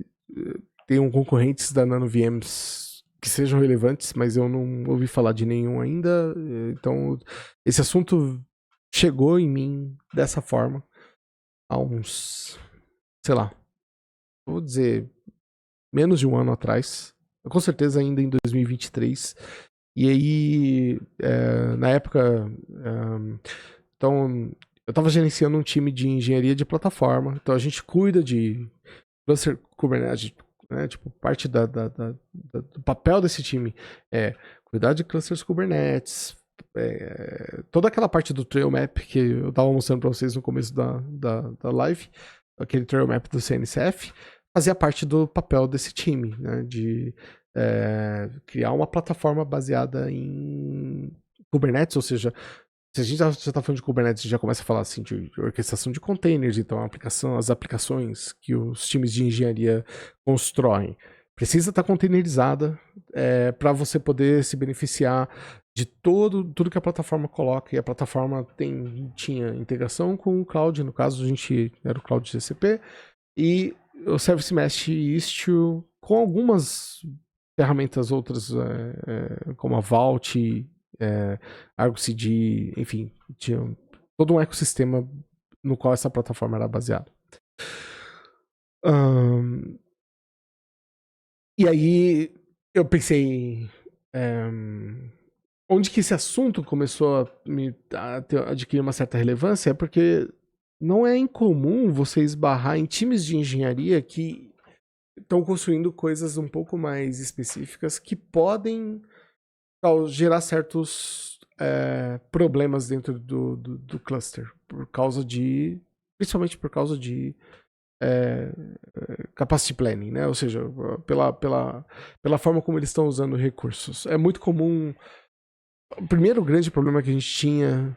tenham concorrentes da NanoVMs que sejam relevantes, mas eu não ouvi falar de nenhum ainda. Então, esse assunto chegou em mim dessa forma há uns, sei lá, vou dizer, menos de um ano atrás. Com certeza ainda em 2023. E aí, na época, então, eu estava gerenciando um time de engenharia de plataforma. Então a gente cuida de cluster Kubernetes, né? Tipo, parte do papel desse time é cuidar de clusters Kubernetes, toda aquela parte do trail map que eu estava mostrando para vocês no começo da live, aquele trail map do CNCF, fazia parte do papel desse time, né? De criar uma plataforma baseada em Kubernetes, ou seja, se a gente já está falando de Kubernetes, já começa a falar assim de orquestração de containers, então as aplicações que os times de engenharia constroem precisa estar containerizada para você poder se beneficiar de tudo que a plataforma coloca. E a plataforma tinha integração com o cloud, no caso a gente era o cloud GCP, e o Service Mesh Istio com algumas ferramentas outras, como a Vault, Argo CD, enfim, tinha todo um ecossistema no qual essa plataforma era baseada. E aí eu pensei, onde que esse assunto começou a adquirir uma certa relevância é porque não é incomum você esbarrar em times de engenharia que estão construindo coisas um pouco mais específicas que podem gerar certos problemas dentro do cluster, principalmente por causa de capacity planning, né? Ou seja, pela forma como eles estão usando recursos. É muito comum. O primeiro grande problema que a gente tinha.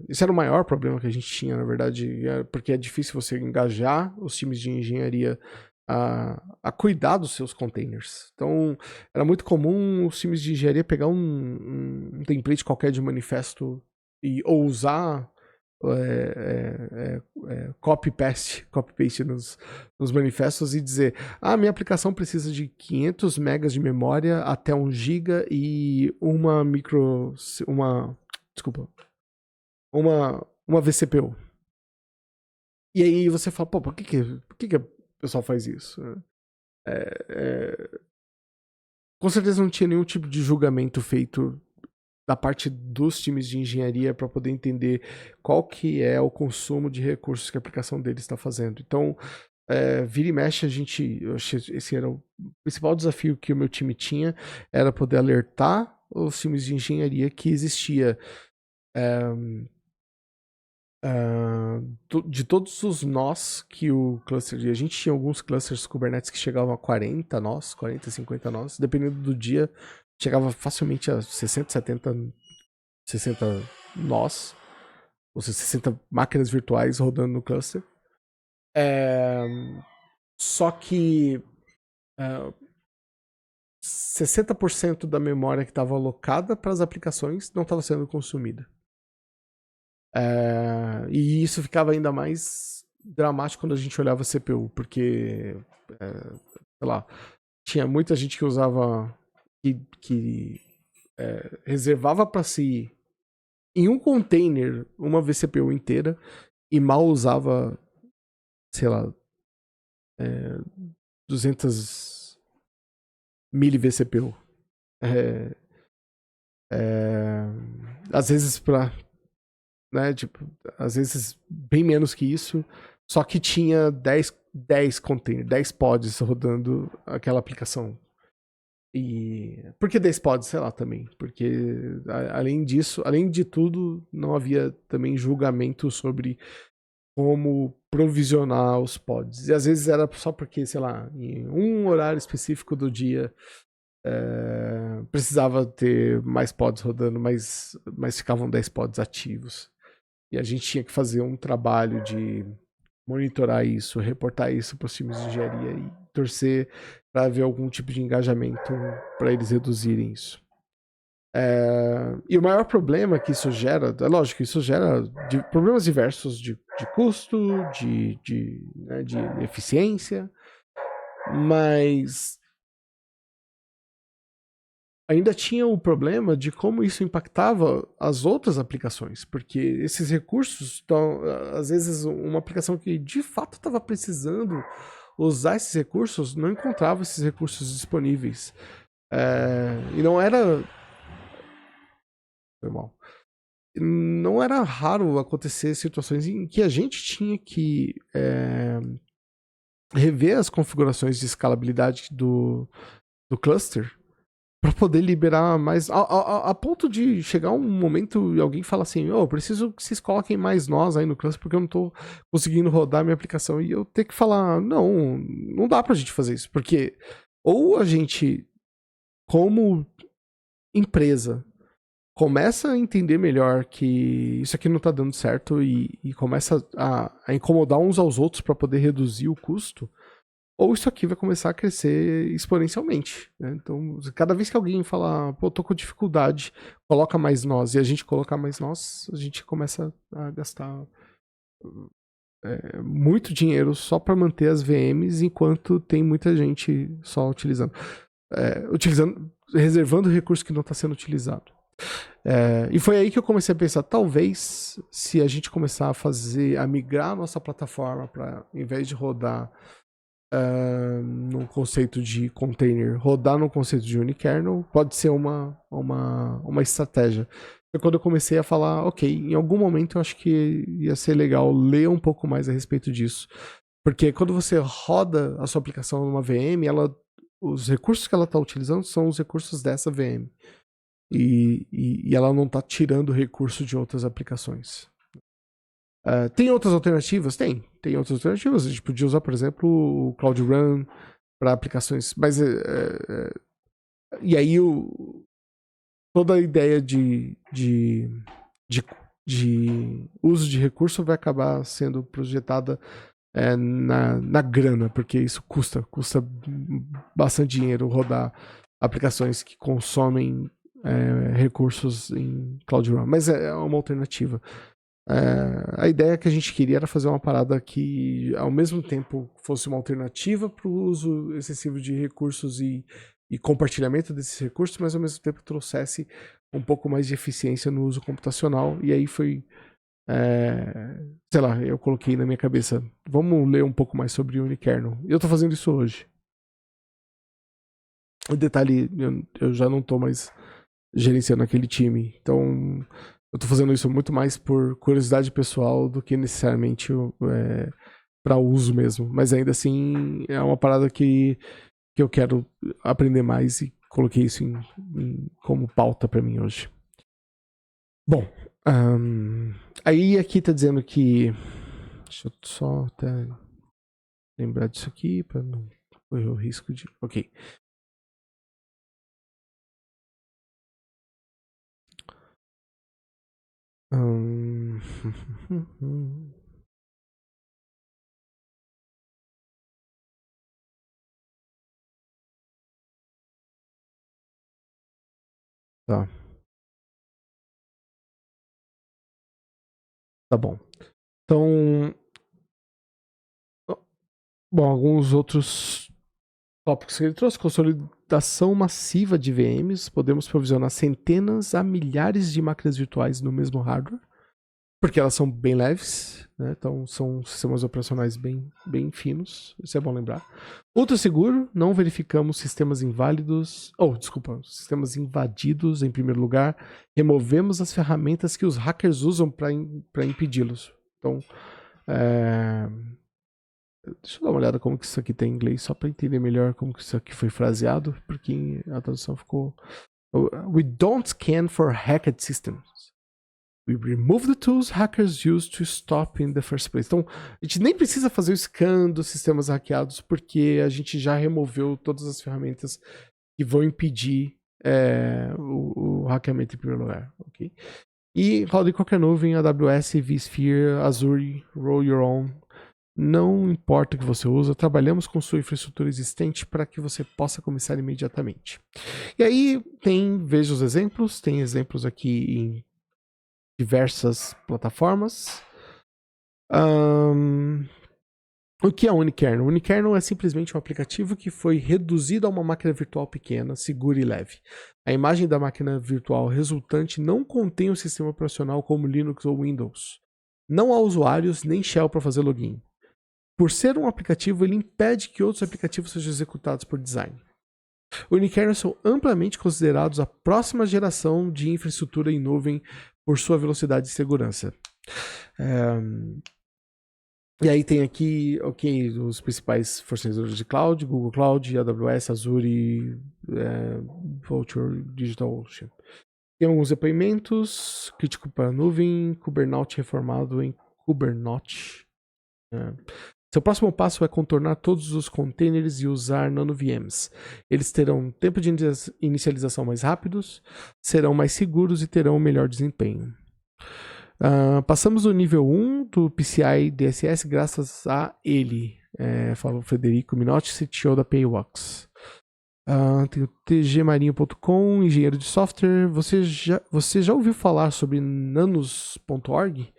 Esse era o maior problema que a gente tinha, na verdade, porque é difícil você engajar os times de engenharia a cuidar dos seus containers. Então, era muito comum os times de engenharia pegar um template qualquer de manifesto ou usar copy-paste nos manifestos e dizer minha aplicação precisa de 500 megas de memória até 1 GB e uma vCPU. E aí você fala, pô, por que o pessoal faz isso? Com certeza não tinha nenhum tipo de julgamento feito da parte dos times de engenharia para poder entender qual que é o consumo de recursos que a aplicação deles está fazendo. Então, vira e mexe, eu achei esse era o principal desafio que o meu time tinha, era poder alertar os times de engenharia que existia de todos os nós que o cluster... A gente tinha alguns clusters Kubernetes que chegavam a 40 nós, 40, 50 nós, dependendo do dia, chegava facilmente a 60, 70 60 nós, ou seja, 60 máquinas virtuais rodando no cluster. Só que 60% da memória que estava alocada para as aplicações não estava sendo consumida. E isso ficava ainda mais dramático quando a gente olhava a CPU, porque, sei lá, tinha muita gente que usava, que reservava para si em um container uma vCPU inteira e mal usava, sei lá, 200 mil vCPU. Às vezes para, né, tipo, às vezes bem menos que isso, só que tinha 10 containers, 10 pods rodando aquela aplicação. E por que 10 pods? Sei lá também, porque além disso, além de tudo, não havia também julgamento sobre como provisionar os pods. E às vezes era só porque, sei lá, em um horário específico do dia precisava ter mais pods rodando, mas ficavam 10 pods ativos. E a gente tinha que fazer um trabalho de monitorar isso, reportar isso para os times de engenharia e torcer para ver algum tipo de engajamento para eles reduzirem isso. E o maior problema que isso gera, é lógico, isso gera problemas diversos de custo, né, de eficiência, mas ainda tinha o problema de como isso impactava as outras aplicações, porque esses recursos estão, às vezes, uma aplicação que de fato estava precisando usar esses recursos não encontrava esses recursos disponíveis. E não era. Foi mal. Não era raro acontecer situações em que a gente tinha que rever as configurações de escalabilidade do cluster para poder liberar mais. A ponto de chegar um momento e alguém fala assim: eu preciso que vocês coloquem mais nós aí no cluster porque eu não tô conseguindo rodar minha aplicação. E eu ter que falar: não dá pra gente fazer isso. Porque ou a gente, como empresa, começa a entender melhor que isso aqui não tá dando certo e começa a incomodar uns aos outros para poder reduzir o custo, ou isso aqui vai começar a crescer exponencialmente. Né? Então, cada vez que alguém fala, pô, tô com dificuldade, coloca mais nós, e a gente colocar mais nós, a gente começa a gastar muito dinheiro só para manter as VMs, enquanto tem muita gente só utilizando. Reservando recurso que não está sendo utilizado. E foi aí que eu comecei a pensar, talvez, se a gente começar a migrar a nossa plataforma para, em vez de rodar no conceito de container, rodar no conceito de unikernel, pode ser uma estratégia. Foi quando eu comecei a falar, ok, em algum momento eu acho que ia ser legal ler um pouco mais a respeito disso. Porque quando você roda a sua aplicação numa VM, os recursos que ela está utilizando são os recursos dessa VM. E ela não está tirando recurso de outras aplicações. Tem outras alternativas? Tem outras alternativas. A gente podia usar, por exemplo, o Cloud Run para aplicações. Mas e aí toda a ideia de uso de recurso vai acabar sendo projetada na grana, porque isso custa bastante dinheiro rodar aplicações que consomem recursos em Cloud Run. Mas é uma alternativa. A ideia que a gente queria era fazer uma parada que, ao mesmo tempo, fosse uma alternativa para o uso excessivo de recursos e compartilhamento desses recursos, mas ao mesmo tempo trouxesse um pouco mais de eficiência no uso computacional. E aí foi, sei lá, eu coloquei na minha cabeça, vamos ler um pouco mais sobre unikernel. E eu estou fazendo isso hoje. O detalhe, eu já não estou mais gerenciando aquele time, então eu tô fazendo isso muito mais por curiosidade pessoal do que necessariamente para uso mesmo. Mas ainda assim é uma parada que eu quero aprender mais e coloquei isso como pauta para mim hoje. Bom, aí aqui tá dizendo que. Deixa eu só até lembrar disso aqui para não correr o risco de. Ok. Hum, Tá, tá bom. Então, bom, alguns outros tópicos que ele trouxe: consolidação massiva de VMs. Podemos provisionar centenas a milhares de máquinas virtuais no mesmo hardware, porque elas são bem leves, né? Então são sistemas operacionais bem finos. Isso é bom lembrar. Ultra seguro, não verificamos sistemas inválidos. Desculpa, sistemas invadidos em primeiro lugar. Removemos as ferramentas que os hackers usam para impedi-los. Então, deixa eu dar uma olhada como que isso aqui tem em inglês, só para entender melhor como que isso aqui foi fraseado, porque a tradução ficou: We don't scan for hacked systems. We remove the tools hackers use to stop in the first place. Então, a gente nem precisa fazer o scan dos sistemas hackeados, porque a gente já removeu todas as ferramentas que vão impedir o hackeamento em primeiro lugar. Okay? E roda em qualquer nuvem: AWS, vSphere, Azure, Roll Your Own. Não importa o que você usa, trabalhamos com sua infraestrutura existente para que você possa começar imediatamente. E aí veja os exemplos, tem exemplos aqui em diversas plataformas. O que é Unikernel? O Unikernel é simplesmente um aplicativo que foi reduzido a uma máquina virtual pequena, segura e leve. A imagem da máquina virtual resultante não contém um sistema operacional como Linux ou Windows. Não há usuários nem shell para fazer login. Por ser um aplicativo, ele impede que outros aplicativos sejam executados por design. Unikernels são amplamente considerados a próxima geração de infraestrutura em nuvem por sua velocidade e segurança. E aí tem aqui, os principais fornecedores de cloud: Google Cloud, AWS, Azure, Vultr, DigitalOcean. Tem alguns depoimentos: crítico para a nuvem, Kubernetes reformado em Kubernetes. Seu próximo passo é contornar todos os containers e usar NanoVMs. Eles terão tempo de inicialização mais rápidos, serão mais seguros e terão um melhor desempenho. Passamos do nível 1 do PCI DSS graças a ele, falou Frederico Minotti, CTO da Payworks. Tem o tgmarinho.com, engenheiro de software. Você já ouviu falar sobre nanos.org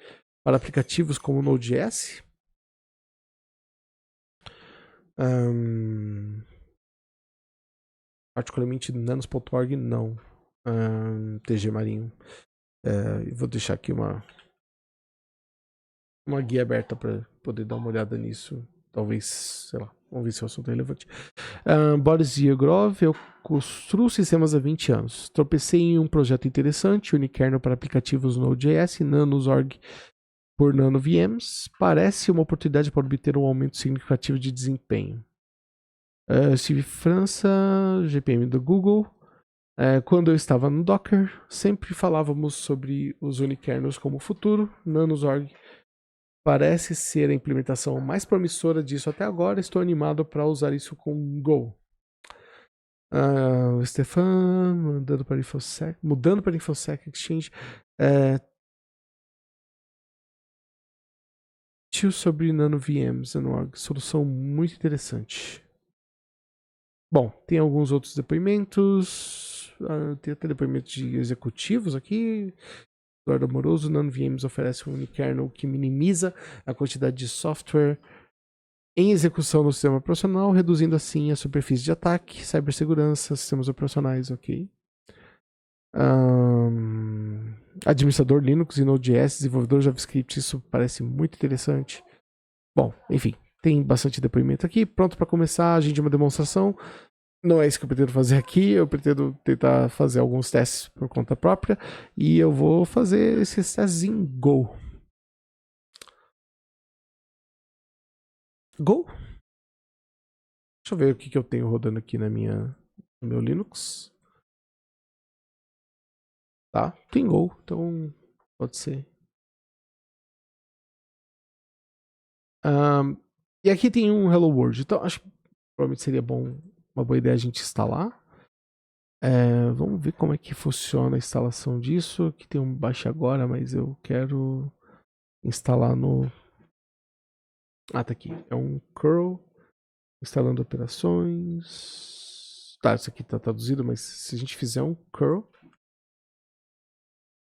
para aplicativos como Node.js? Particularmente nanos.org, não. TG Marinho. Vou deixar aqui uma guia aberta para poder dar uma olhada nisso. Talvez, sei lá, vamos ver se o assunto é relevante. Boris Diagrov, eu construo sistemas há 20 anos. Tropecei em um projeto interessante, Unikernel para aplicativos Node.js e Nanos.org por NanoVMs. Parece uma oportunidade para obter um aumento significativo de desempenho. Steve França, GPM do Google. Quando eu estava no Docker, sempre falávamos sobre os unikernels como futuro. Nanos.org parece ser a implementação mais promissora disso até agora. Estou animado para usar isso com Go. O Stefan, mudando para InfoSec Exchange. Sobre NanoVMs, solução muito interessante. Bom, tem alguns outros depoimentos. Tem até depoimentos de executivos aqui. Eduardo Amoroso: NanoVMs oferece um unikernel que minimiza a quantidade de software em execução no sistema operacional, reduzindo assim a superfície de ataque, cibersegurança, sistemas operacionais, ok. Administrador Linux e Node.js, desenvolvedor JavaScript, isso parece muito interessante. Bom, enfim, tem bastante depoimento aqui. Pronto para começar, a gente uma demonstração. Não é isso que eu pretendo fazer aqui, eu pretendo tentar fazer alguns testes por conta própria e eu vou fazer esses testes em Go. Go? Deixa eu ver o que eu tenho rodando aqui no meu Linux. Tá, tem Go, então pode ser. E aqui tem um Hello World, então acho que provavelmente seria uma boa ideia a gente instalar. Vamos ver como é que funciona a instalação disso. Aqui tem um baixa agora, mas eu quero instalar no... Ah, tá aqui. É um curl, instalando operações. Tá, isso aqui tá traduzido, mas se a gente fizer um curl,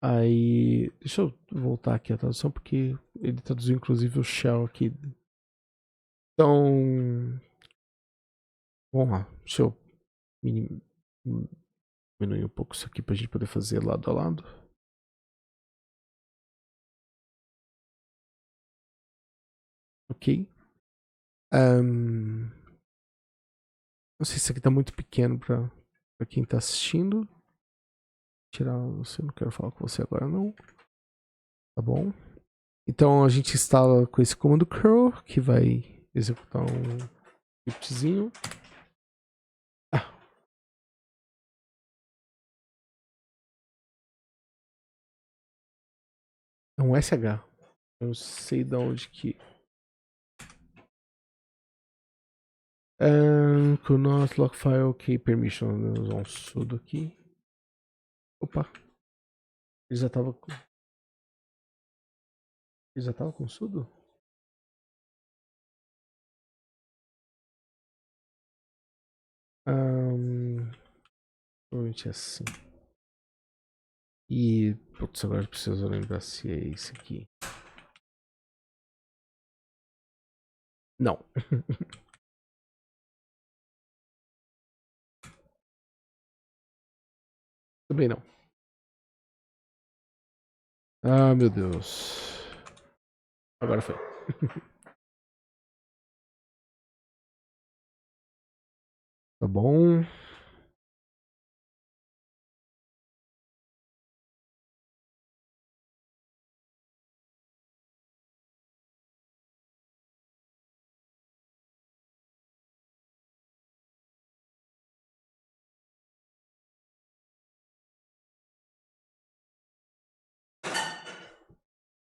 aí... Deixa eu voltar aqui a tradução, porque ele traduziu inclusive o shell aqui. Então... Vamos lá. Deixa eu diminuir um pouco isso aqui pra gente poder fazer lado a lado. Ok. Não sei se isso aqui tá muito pequeno pra quem tá assistindo. Tirar você, não quero falar com você agora não. Tá bom. Então a gente instala com esse comando curl, que vai executar um scriptzinho. Ah, é um SH. Eu não sei de onde que... Could not lock file, ok, permission. Vamos usar um sudo aqui. Opa, ele já tava com... Ele já tava com sudo? Provavelmente é assim. E, putz, agora eu preciso lembrar se é esse aqui. Não. Também não. Ah, meu Deus. Agora foi. Tá bom.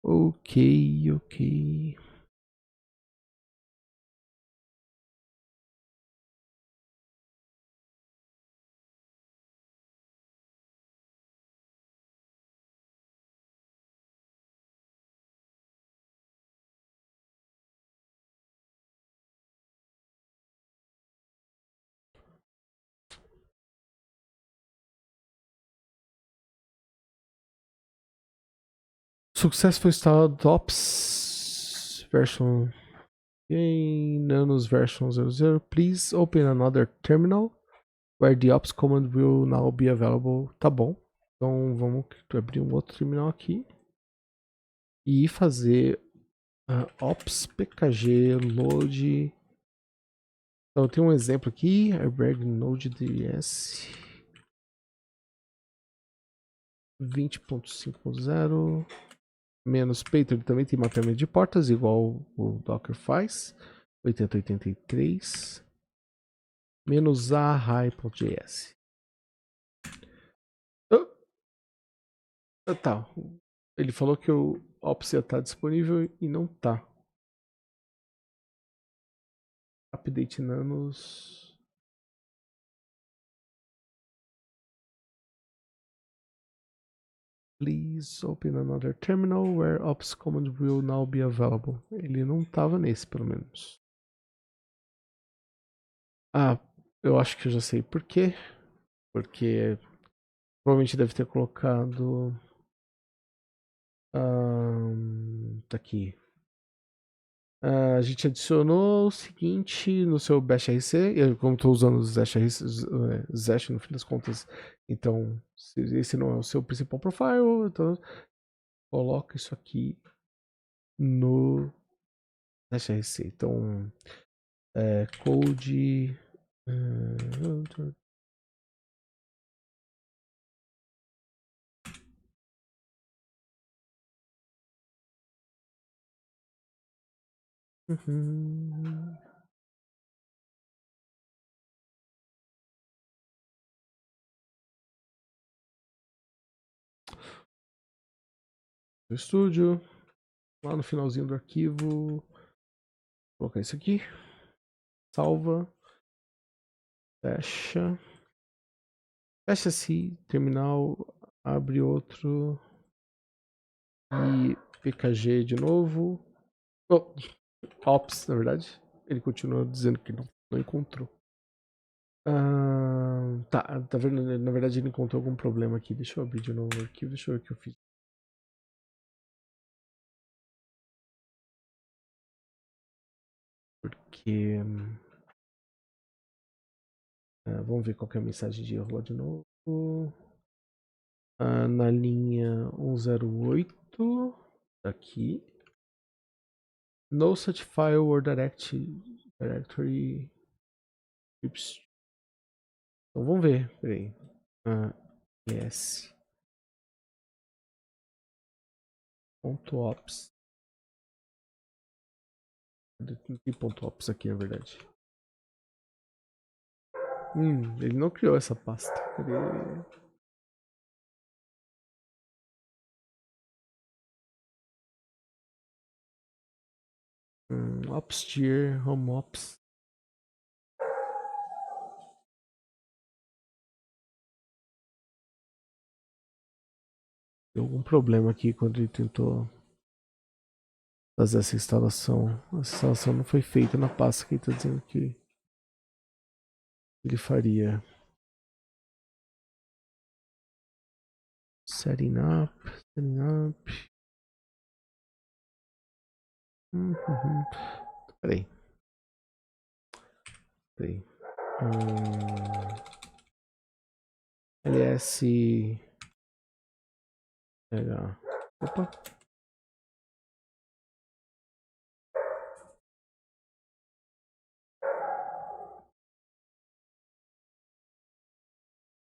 Ok, ok. Successful installed ops version. Nanos version 00. Please open another terminal where the ops command will now be available. Tá bom. Então vamos abrir um outro terminal aqui e fazer ops pkg load. Então tem um exemplo aqui, airbag node.ds 20.5.0 menos peito, ele também tem mapeamento de portas, igual o Docker faz. 8083 menos a high.js. Tá. Ele falou que o Ops ia estar disponível e não tá. Update nanos. Please open another terminal where ops command will now be available. Ele não tava nesse, pelo menos. Ah, eu acho que eu já sei por quê. Porque provavelmente deve ter colocado. Tá aqui. A gente adicionou o seguinte no seu Bash RC. Eu, como estou usando o Zash, Zash no fim das contas, então se esse não é o seu principal profile, então coloca isso aqui no Zash RC. Então, code. Uhum. No estúdio, lá no finalzinho do arquivo, vou colocar isso aqui, salva, fecha. Fecha esse terminal, abre outro e PKG de novo. Oh, ops, na verdade. Ele continua dizendo que não encontrou. Tá vendo? Na verdade ele encontrou algum problema aqui. Deixa eu abrir de novo o arquivo, deixa eu ver o que eu fiz. Porque... vamos ver qual que é a mensagem de erro lá de novo. Na linha 108, aqui. No such file or directory. Então vamos ver, peraí. es.ops. Não tem ponto .ops aqui, na verdade. Ele não criou essa pasta. Cadê? Ops tier, home ops. Deu algum problema aqui quando ele tentou fazer essa instalação. Essa instalação não foi feita na pasta que ele está dizendo que ele faria. Setting up. Peraí. ls opa.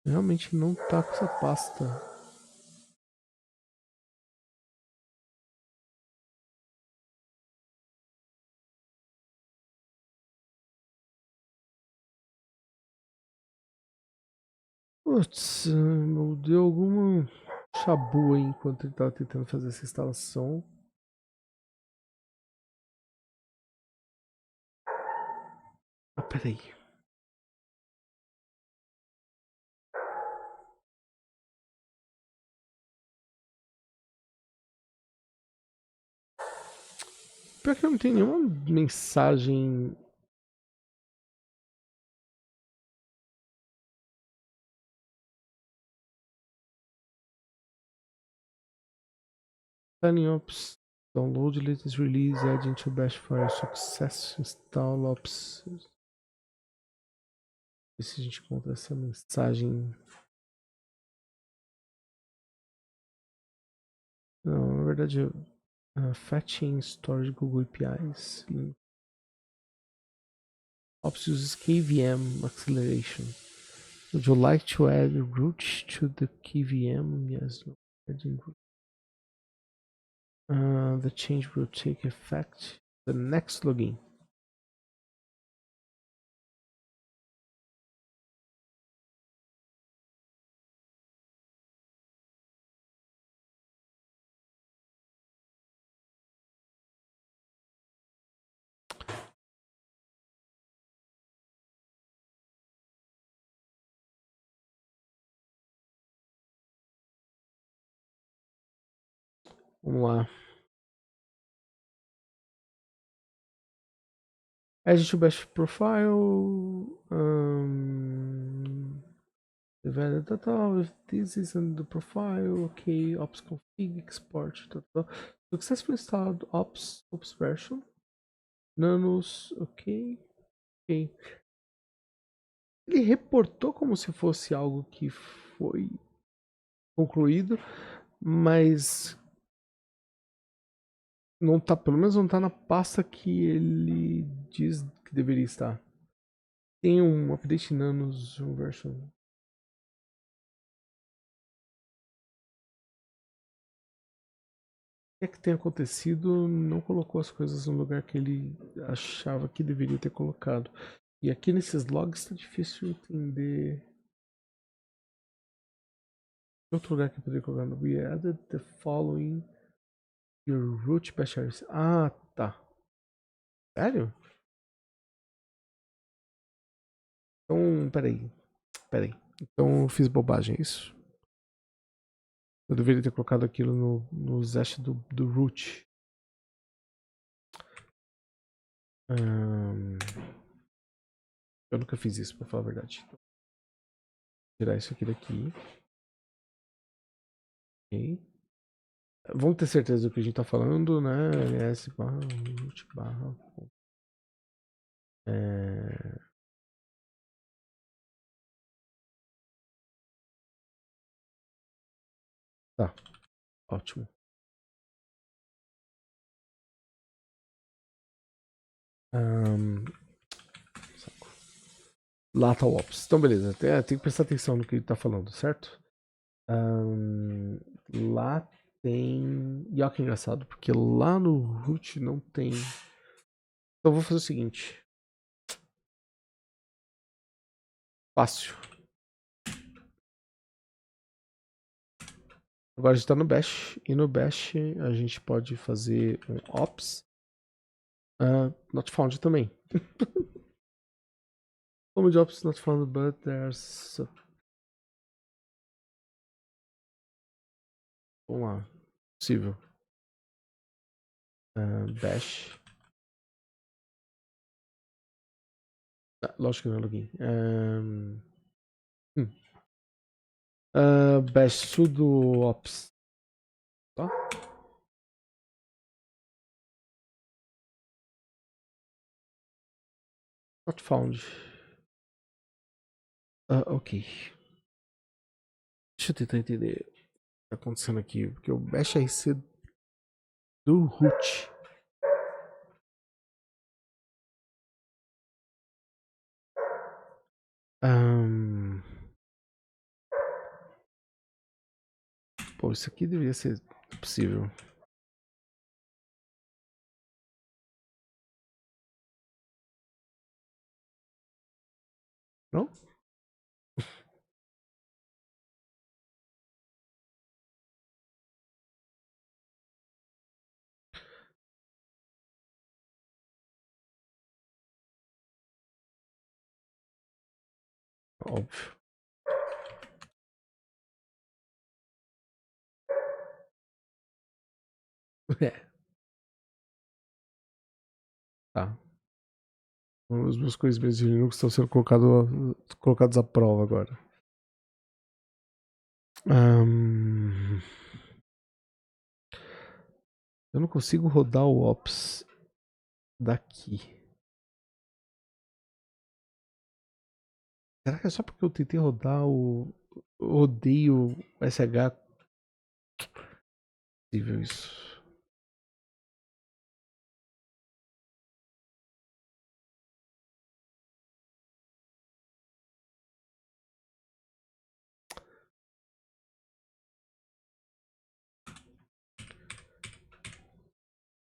Realmente não tá com essa pasta. Putz, deu alguma chabu aí enquanto ele tava tentando fazer essa instalação. Peraí. Pior que eu não tenho nenhuma mensagem. Signing ops. Download latest release, add into bash file success, install ops. Ver se a gente encontra essa mensagem. Não, na verdade, fetching storage Google APIs. Ops uses KVM acceleration. Would you like to add root to the KVM? Yes. No. Adding root. The change will take effect the next login. Vamos lá. Add to bash profile. Develop total. If this is in the profile, okay. Ops config export. Total. Successfully installed ops version. Nanos, ok. Ok. Ele reportou como se fosse algo que foi concluído, mas não tá, pelo menos não tá na pasta que ele diz que deveria estar. Tem um update nanos version. O que é que tem acontecido? Não colocou as coisas no lugar que ele achava que deveria ter colocado. E aqui nesses logs tá difícil entender. Outro lugar que eu poderia colocar no We added the following your root bash. Ah, tá. Sério? Então, peraí. Então eu fiz bobagem, é isso? Eu deveria ter colocado aquilo no zest do root. Eu nunca fiz isso, pra falar a verdade. Vou tirar isso aqui daqui. Ok. Vamos ter certeza do que a gente tá falando, né? ls barra root barra. Tá, ótimo. Saco. Lá tá o ops. Então, beleza. Tem que prestar atenção no que ele tá falando, certo? Lá tem. E olha que engraçado, porque lá no root não tem. Então eu vou fazer o seguinte. Fácil. Agora a gente tá no bash. E no bash a gente pode fazer um ops. Not found também. Como de ops not found, but there's. Vamos lá. Possível. Bash. Lógico que não é login. Bash sudo ops. Tá? Not found. Ok. Deixa eu tentar entender o que tá acontecendo aqui. Porque o bash RC do root. Pô, isso aqui deveria ser possível. Não? Óbvio. É, tá. Os meus conhecimentos de Linux estão sendo colocados à prova agora. Eu não consigo rodar o ops daqui. Será que é só porque eu tentei rodar o. Rodei o SH? Possível isso.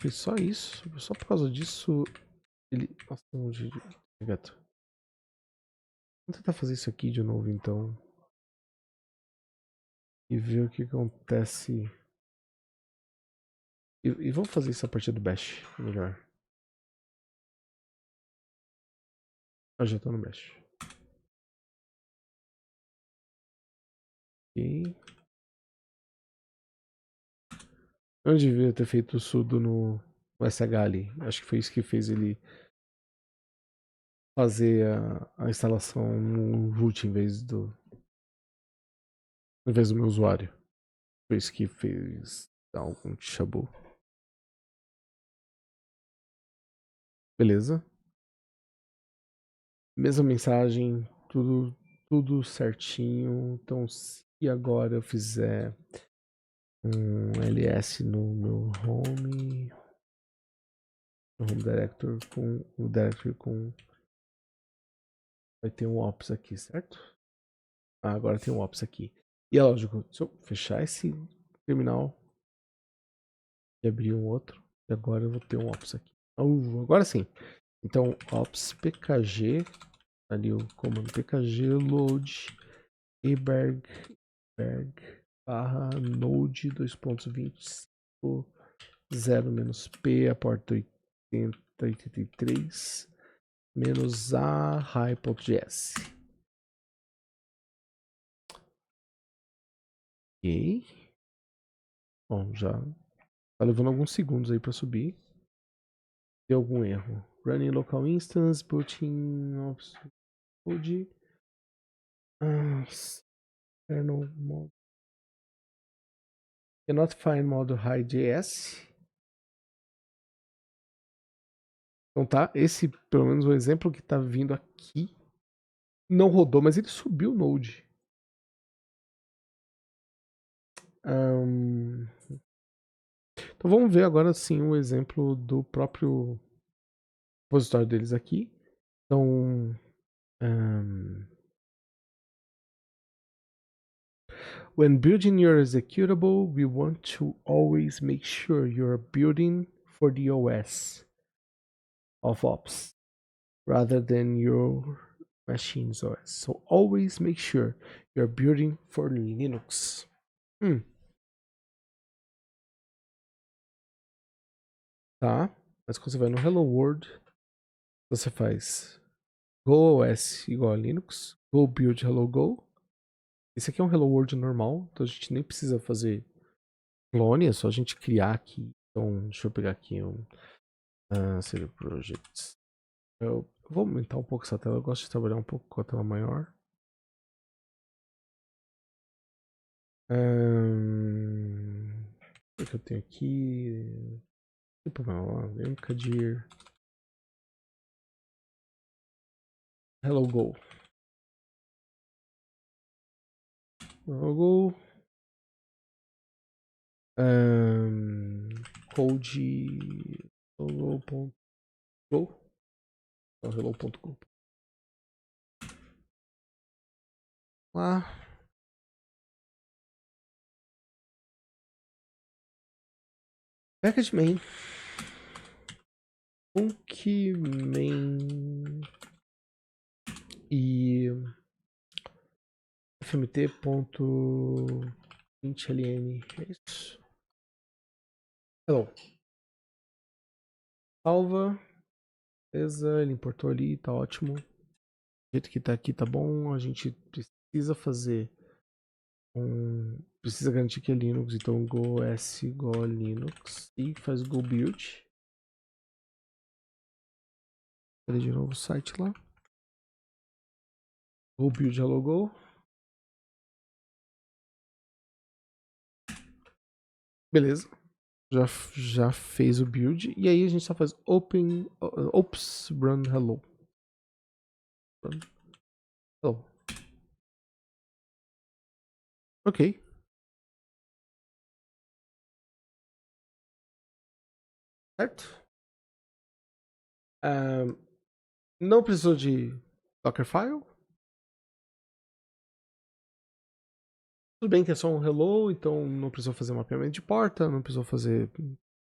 Foi só isso. Só por causa disso. Ele. Nossa, onde. Gato. Vou tentar fazer isso aqui de novo então. E ver o que acontece. E vamos fazer isso a partir do bash. Melhor. Eu já tô no bash. Ok. Eu devia ter feito o sudo no SH ali. Acho que foi isso que fez ele fazer a instalação no root em vez do meu usuário. Foi isso que fez dar algum chabu. Beleza. Mesma mensagem, tudo certinho. Então, se agora eu fizer um ls no home directory com o directory com, vai ter um ops aqui, certo? Agora tem um ops aqui. E é lógico, se eu fechar esse terminal e abrir um outro, e agora eu vou ter um ops aqui. Agora sim. Então, ops pkg, ali o comando pkg load eberg barra node 2.25 0 menos p a porta 8083 menos a high.js. Ok. Bom, já tá levando alguns segundos aí pra subir. Deu algum erro. Running local instance, booting code. Kernel mode. Cannot find model high.js. Então tá, esse pelo menos o exemplo que tá vindo aqui não rodou, mas ele subiu o Node. Então vamos ver agora sim o exemplo do próprio repositório deles aqui. Então, when building your executable, we want to always make sure you're building for the OS of ops rather than your machine's OS. So always make sure you're building for Linux. Tá, mas quando você vai no Hello World, você faz Go OS igual a Linux, Go Build Hello Go. Esse aqui é um Hello World normal, então a gente nem precisa fazer clone, é só a gente criar aqui. Então, deixa eu pegar aqui um CD Projects. Eu vou aumentar um pouco essa tela, eu gosto de trabalhar um pouco com a tela maior. O que eu tenho aqui? Tipo, Mkadir Hello Go. Hello Go. Code hello.go. Hello.go. Lá. Package main. Main e fmt.println. É isso. Hello. Salva. Beleza, ele importou ali, tá ótimo. Do jeito que tá aqui tá bom. A gente precisa fazer precisa garantir que é Linux, então go s igual a Linux e faz go build. Cadê de novo o site lá? Go build hello go. Beleza. Já fez o build. E aí a gente só faz ops run hello. Run hello. Ok. Certo? Não precisou de Dockerfile. Tudo bem que é só um hello, então não precisou fazer mapeamento de porta, não precisou fazer.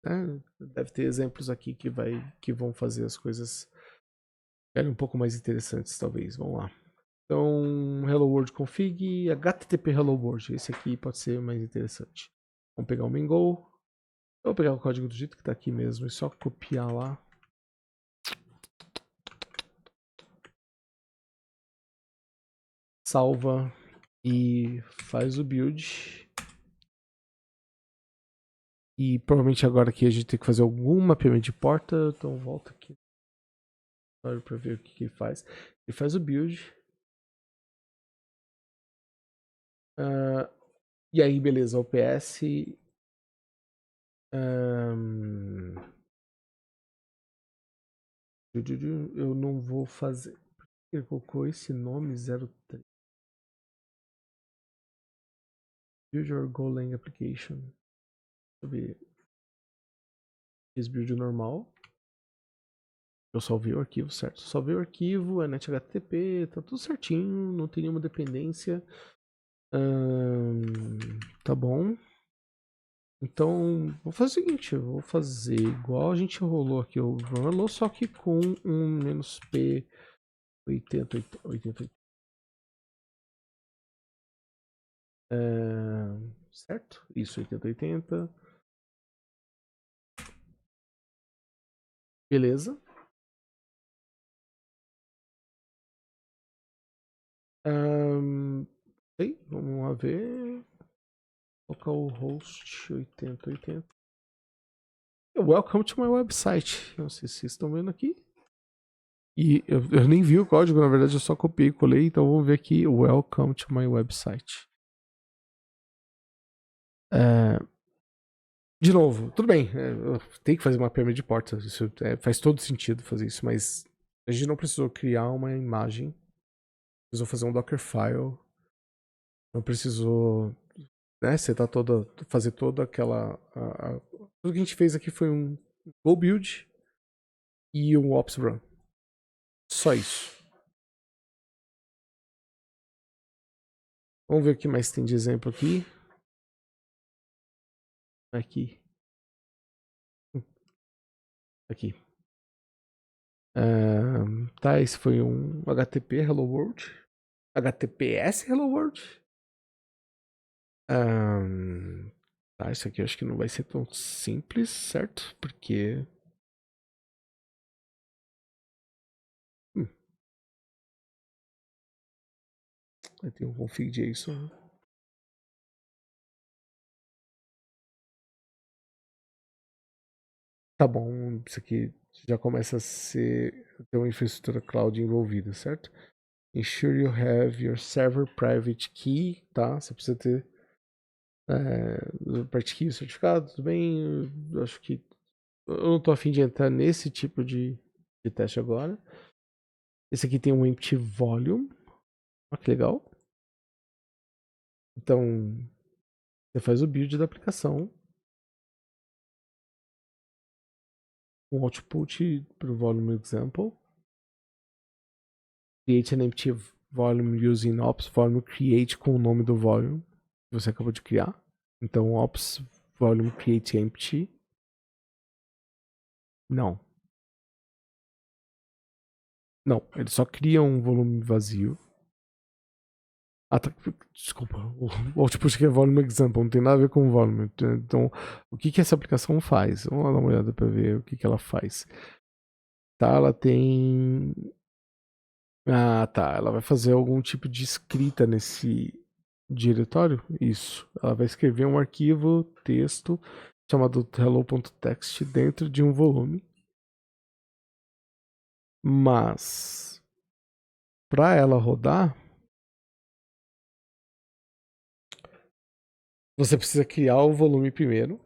Né? Deve ter exemplos aqui que vão fazer as coisas ficarem um pouco mais interessantes, talvez. Vamos lá. Então, Hello World config, HTTP Hello World. Esse aqui pode ser mais interessante. Vamos pegar o Mingo. Eu vou pegar o código do jeito que está aqui mesmo e só copiar lá. Salva e faz o build. E provavelmente agora aqui a gente tem que fazer algum mapeamento de porta. Então volta aqui para ver o que ele faz. Ele faz o build. E aí, beleza, OPS. Eu não vou fazer. Por que ele colocou esse nome 03? Build your Golang application. Deixa eu ver. Fiz build normal. Eu salvei o arquivo, certo? Salvei o arquivo, é NetHTTP, tá tudo certinho, não tem nenhuma dependência. Tá bom. Então, vou fazer o seguinte, eu vou fazer igual a gente rolou aqui o Runlow, só que com um "-p 80. Certo? Isso, 8080. Beleza. Vamos lá ver. localhost 8080. Welcome to my website. Não sei se vocês estão vendo aqui. E eu nem vi o código, na verdade eu só copiei e colei, então vamos ver aqui. Welcome to my website. De novo, tudo bem. Tem que fazer uma pirâmide de portas. Isso faz todo sentido fazer isso, mas a gente não precisou criar uma imagem. Precisou fazer um Dockerfile. Não precisou, né, setar toda, fazer toda aquela. Tudo que a gente fez aqui foi um Go Build e um Ops Run. Só isso. Vamos ver o que mais tem de exemplo aqui. Aqui. Aqui. Tá, esse foi um HTTP Hello World. HTTPS Hello World. Tá, isso aqui eu acho que não vai ser tão simples, certo? Porque. Vai ter um config JSON. Tá bom, isso aqui já começa a ter uma infraestrutura cloud envolvida, certo? Ensure you have your server private key, tá? Você precisa ter private key certificado, tudo bem? Eu acho que eu não tô afim de entrar nesse tipo de teste agora. Esse aqui tem um empty volume. Olha que legal. Então, você faz o build da aplicação. Um output para o volume example. Create an empty volume using ops volume create com o nome do volume que você acabou de criar. Então, ops volume create empty. Não. Não, ele só cria um volume vazio. Ah, tá. Desculpa. O output aqui é volume example, não tem nada a ver com volume. Então, o que essa aplicação faz? Vamos lá dar uma olhada para ver o que ela faz. Tá, ela tem. Ah, tá. Ela vai fazer algum tipo de escrita nesse diretório? Isso. Ela vai escrever um arquivo texto chamado hello.txt dentro de um volume. Mas para ela rodar, você precisa criar o volume primeiro.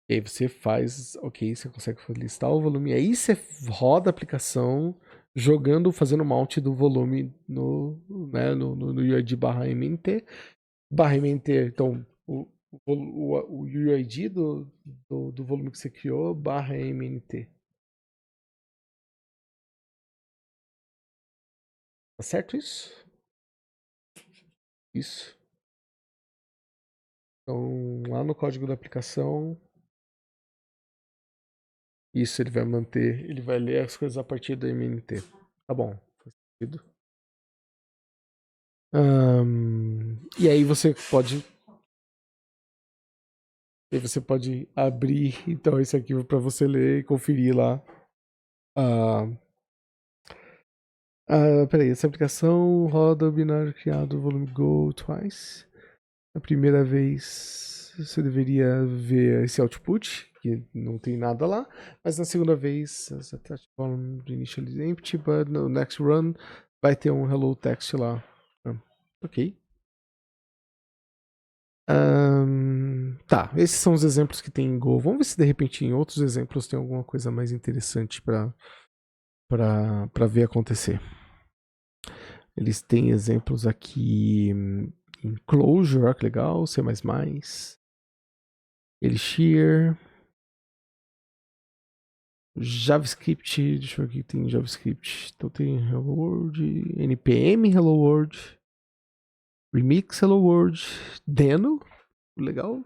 E aí você faz, ok, você consegue listar o volume. E aí você roda a aplicação jogando, fazendo mount do volume no UID /mnt. /mnt, então o UID do volume que você criou /mnt. Tá certo isso? Isso. Então, lá no código da aplicação, isso ele vai manter, ele vai ler as coisas a partir do MNT. Tá bom, faz sentido. E aí você pode abrir então esse arquivo para você ler e conferir lá. Peraí, essa aplicação roda o binário criado volume Go twice. A primeira vez você deveria ver esse output, que não tem nada lá, mas na segunda vez, attached volume initially empty, but no next run vai ter um hello text lá. Ok. Tá, esses são os exemplos que tem em Go. Vamos ver se de repente em outros exemplos tem alguma coisa mais interessante para ver acontecer. Eles têm exemplos aqui em Clojure, olha que legal, C++, Elixir, JavaScript, deixa eu ver o que tem em JavaScript. Então tem Hello World, NPM Hello World, Remix Hello World, Deno, legal.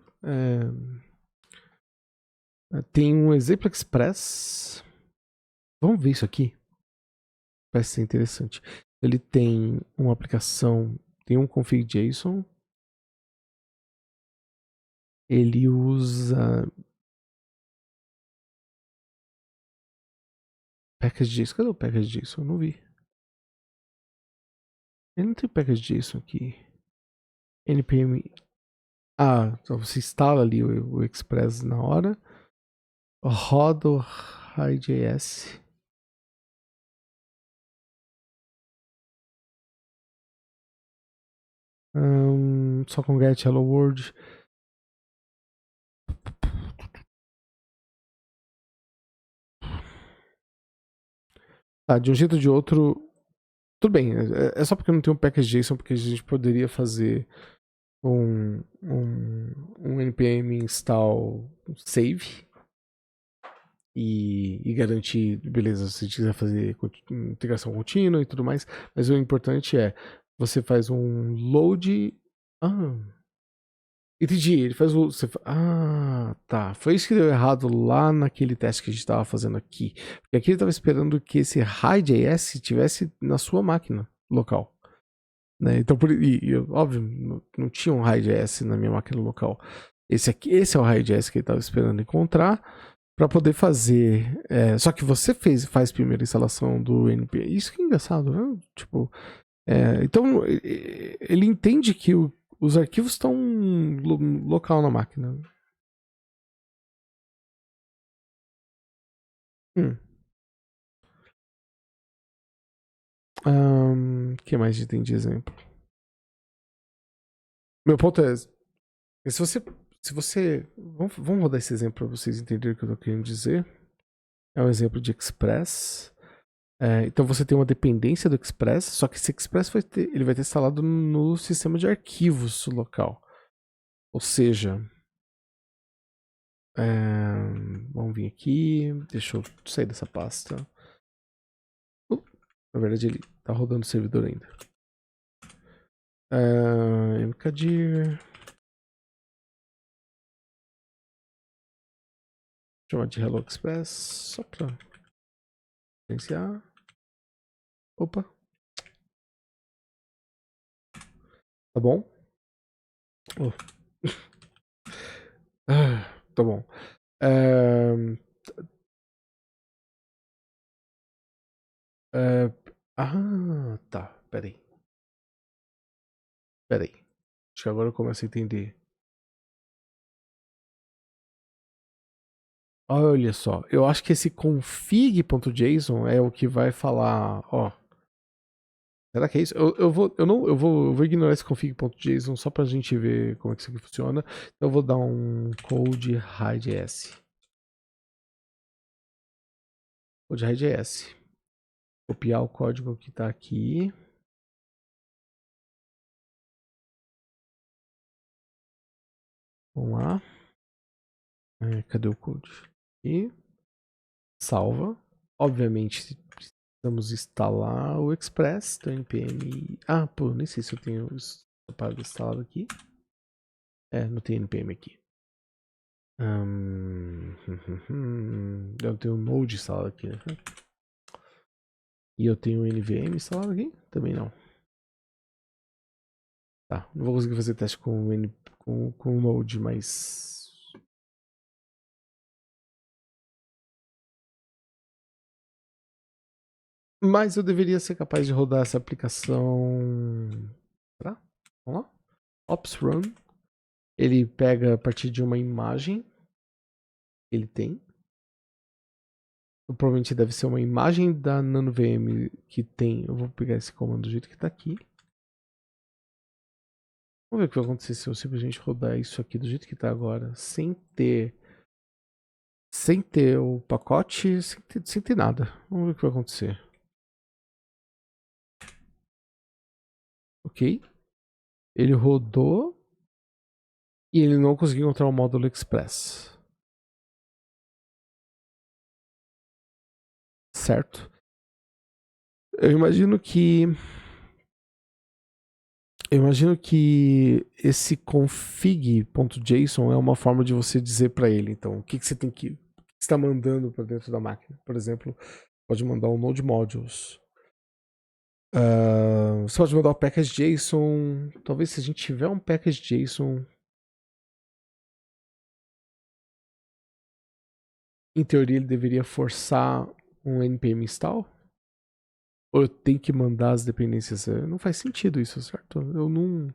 Tem um Exemplo Express. Vamos ver isso aqui. Parece ser interessante. Ele tem uma aplicação, tem um config JSON. Ele usa package JSON. Cadê o package JSON? Eu não vi. Ele não tem package JSON aqui. npm. Então você instala ali o Express na hora. Roda o Hi.js. Só com get hello world. De um jeito ou de outro. Tudo bem, é só porque eu não tenho um package.json, porque a gente poderia fazer um npm install save e garantir, beleza, se quiser fazer integração contínua e tudo mais, mas o importante é você faz um load. Entendi, ele faz o. Tá. Foi isso que deu errado lá naquele teste que a gente estava fazendo aqui. Porque aqui ele estava esperando que esse Hi.js estivesse na sua máquina local. Né? Então, óbvio, não tinha um Hi.js na minha máquina local. Esse é o Hi.js que ele estava esperando encontrar para poder fazer. Só que você faz primeiro a instalação do npm. Isso que é engraçado, né? Tipo, então ele entende que os arquivos estão local na máquina. Que mais a gente tem de exemplo? Meu ponto é, se você vamos rodar esse exemplo para vocês entenderem o que eu estou querendo dizer. É um exemplo de Express. Então você tem uma dependência do Express, só que esse Express ele vai ter instalado no sistema de arquivos local. Ou seja, vamos vir aqui, deixa eu sair dessa pasta. Na verdade ele está rodando o servidor ainda. mkdir. Chamar de Hello Express, só para iniciar. Opa. Tá bom? Tá bom. Tá. Peraí. Acho que agora eu começo a entender. Olha só, eu acho que esse config.json é o que vai falar, será que é isso? Eu vou ignorar esse config.json só pra gente ver como é que isso aqui funciona. Então eu vou dar um code Hi.js. Code Hi.js. Copiar o código que tá aqui. Vamos lá. Cadê o code? E salva. Obviamente precisamos instalar o Express do npm. Nem sei se eu tenho separado instalado aqui. Não tem npm aqui. Eu tenho o Node instalado aqui, né? E eu tenho o NVM instalado aqui? Também não. Tá, não vou conseguir fazer teste com o Node, mas... Mas eu deveria ser capaz de rodar essa aplicação... Tá? Vamos lá. Ops run. Ele pega a partir de uma imagem que ele tem. Provavelmente deve ser uma imagem da NanoVM que tem. Eu vou pegar esse comando do jeito que tá aqui. Vamos ver o que vai acontecer se eu simplesmente rodar isso aqui do jeito que tá agora, sem ter o pacote, sem ter nada. Vamos ver o que vai acontecer. Ok. Ele rodou e ele não conseguiu encontrar o módulo Express. Certo? Eu imagino que esse config.json é uma forma de você dizer para ele, então, o que você tem que está mandando para dentro da máquina. Por exemplo, pode mandar um node modules. Você pode mandar o package.json. Talvez se a gente tiver um package.json, em teoria ele deveria forçar um npm install. Ou eu tenho que mandar as dependências? Não faz sentido isso, certo? Eu não...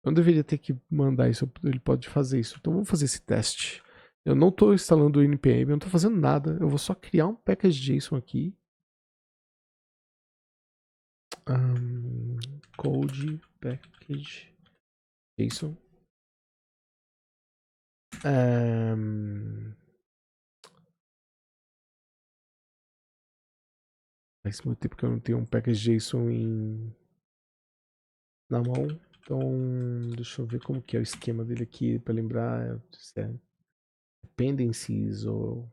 Eu não deveria ter que mandar isso, ele pode fazer isso. Então vamos fazer esse teste. Eu não estou instalando o NPM, eu não estou fazendo nada. Eu vou só criar um package JSON aqui. Code package JSON. Faz muito tempo que eu não tenho um package JSON na mão. Então, deixa eu ver como que é o esquema dele aqui, para lembrar se é dependencies ou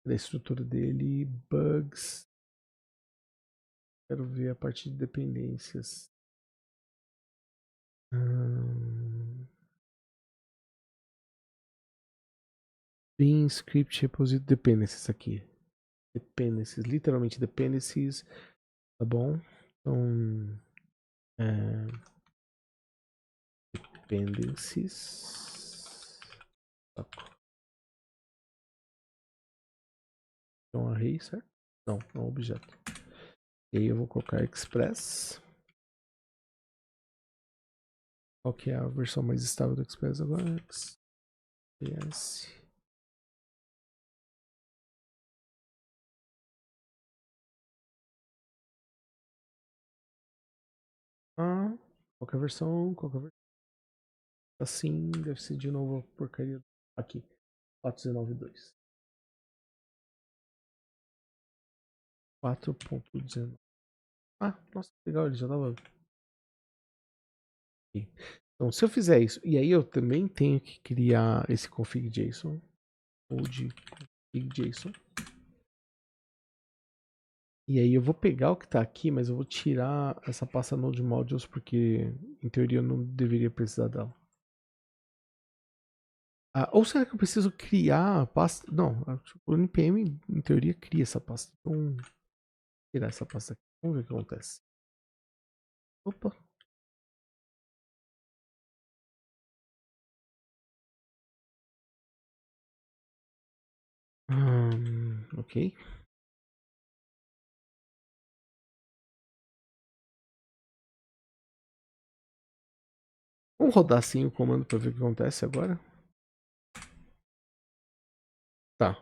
da estrutura dele, bugs. Quero ver a parte de dependências. Bin, script, repository, dependencies aqui. Dependencies, literalmente dependencies. Tá bom? Então, dependencies. Então, array, certo? Não, é um objeto. E aí eu vou colocar Express. Qual que é a versão mais estável do Express agora? XPS. Qualquer versão, qualquer versão. Assim, deve ser de novo a porcaria. Aqui, 4.19.2. 4.19. Nossa, legal, ele já tava. Aqui. Então, se eu fizer isso, e aí eu também tenho que criar esse config JSON, ou de config JSON. E aí eu vou pegar o que está aqui, mas eu vou tirar essa pasta Node Modules, porque em teoria eu não deveria precisar dela. Ou será que eu preciso criar a pasta? Não, o NPM em teoria cria essa pasta. Então, vou tirar essa pasta aqui. Vamos ver o que acontece. Opa. Ok. Vamos rodar assim o comando para ver o que acontece agora. Tá.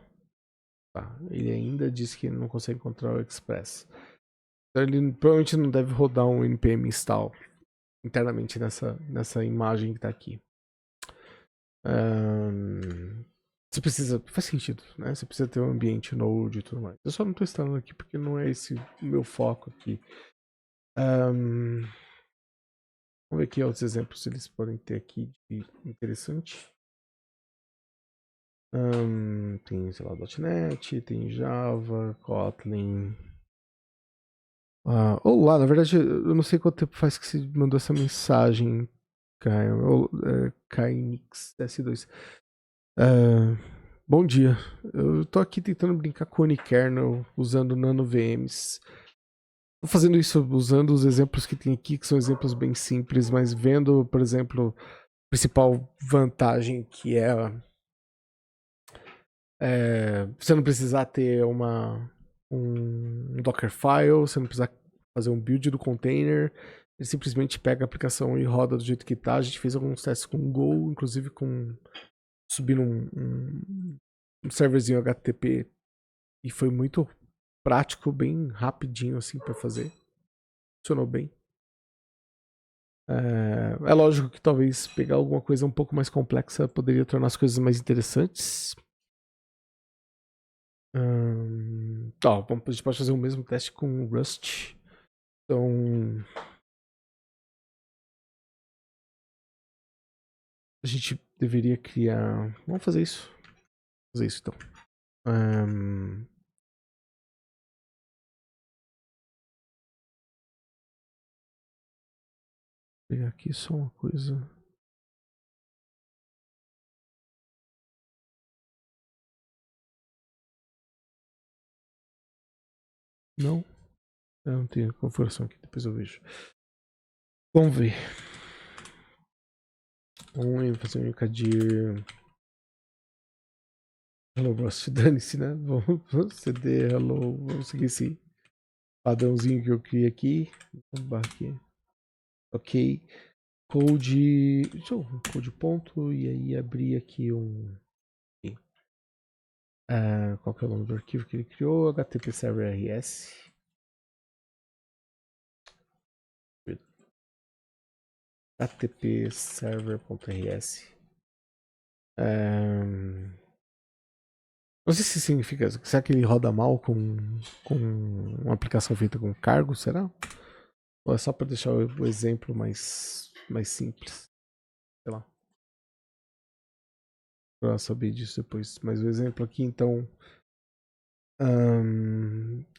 Ele ainda diz que não consegue encontrar o Express. Então ele provavelmente não deve rodar um npm install internamente nessa imagem que está aqui. Você precisa. Faz sentido, né? Você precisa ter um ambiente Node e tudo mais. Eu só não estou instalando aqui porque não é esse o meu foco aqui. Vamos ver que outros exemplos eles podem ter aqui de interessante. Tem, sei lá, .NET, tem Java, Kotlin. Lá, na verdade, eu não sei quanto tempo faz que você mandou essa mensagem, Caio. Kainix S2. Bom dia. Eu tô aqui tentando brincar com o Unikernel usando NanoVMs. Tô fazendo isso usando os exemplos que tem aqui, que são exemplos bem simples, mas vendo, por exemplo, a principal vantagem que é você não precisar ter um Dockerfile, você não precisar fazer um build do container, ele simplesmente pega a aplicação e roda do jeito que tá. A gente fez alguns testes com o Go, inclusive subindo um serverzinho HTTP, e foi muito prático, bem rapidinho assim para fazer. Funcionou bem. É lógico que talvez pegar alguma coisa um pouco mais complexa poderia tornar as coisas mais interessantes. A gente pode fazer o mesmo teste com Rust. Então, a gente deveria criar. Vamos fazer isso. Fazer isso então. Vou pegar aqui só uma coisa. Não. Eu não tenho configuração aqui, depois eu vejo. Vamos ver. Vamos fazer um encadir. Hello Rust, dane-se, né? Vamos cd hello, vamos seguir esse padrãozinho que eu criei aqui. Vamos aqui. Ok. Code. Deixa eu code ponto e aí abrir aqui um. Qual que é o nome do arquivo que ele criou? HTTP Server RS. HTTP Server.rs. Não sei se significa. Será que ele roda mal com uma aplicação feita com cargo? Será? Ou é só para deixar o exemplo mais simples? Sei lá. Para saber disso depois. Mas o exemplo aqui, então.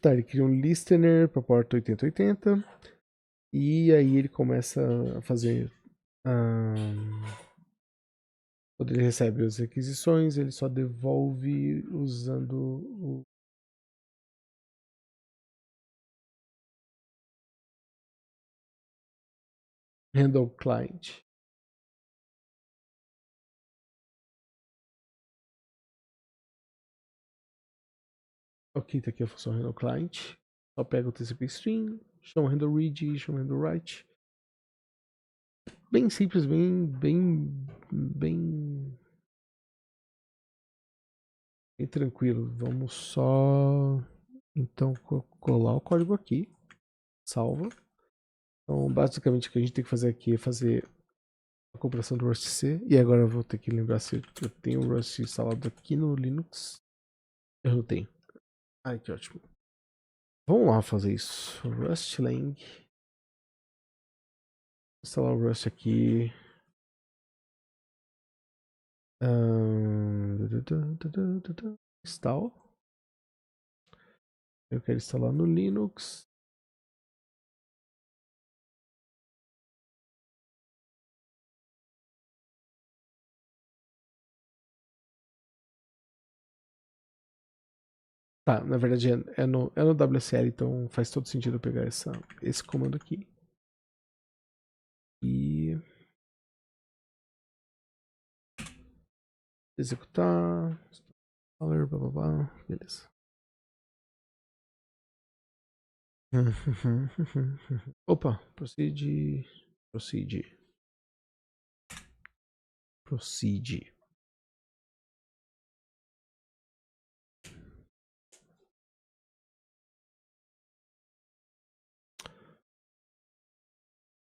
Tá, ele cria um listener para porta 8080. E aí ele começa a fazer. Quando ele recebe as requisições, ele só devolve usando o handle client. Ok, tá aqui a função handle client. Só pega o TCP string, chama handle read, chama handle write. Bem simples, bem tranquilo. Vamos só então colar o código aqui. Salva. Então, basicamente o que a gente tem que fazer aqui é fazer a compilação do Rust C. E agora eu vou ter que lembrar se eu tenho o Rust instalado aqui no Linux. Eu não tenho. Ai, que ótimo. Vamos lá fazer isso. Rust lang. Instalar o Rust aqui. Install. Eu quero instalar no Linux. Tá, na verdade é no WSL, então faz todo sentido eu pegar esse comando aqui. E executar. Blá, blá, blá. Beleza. Opa, proceed.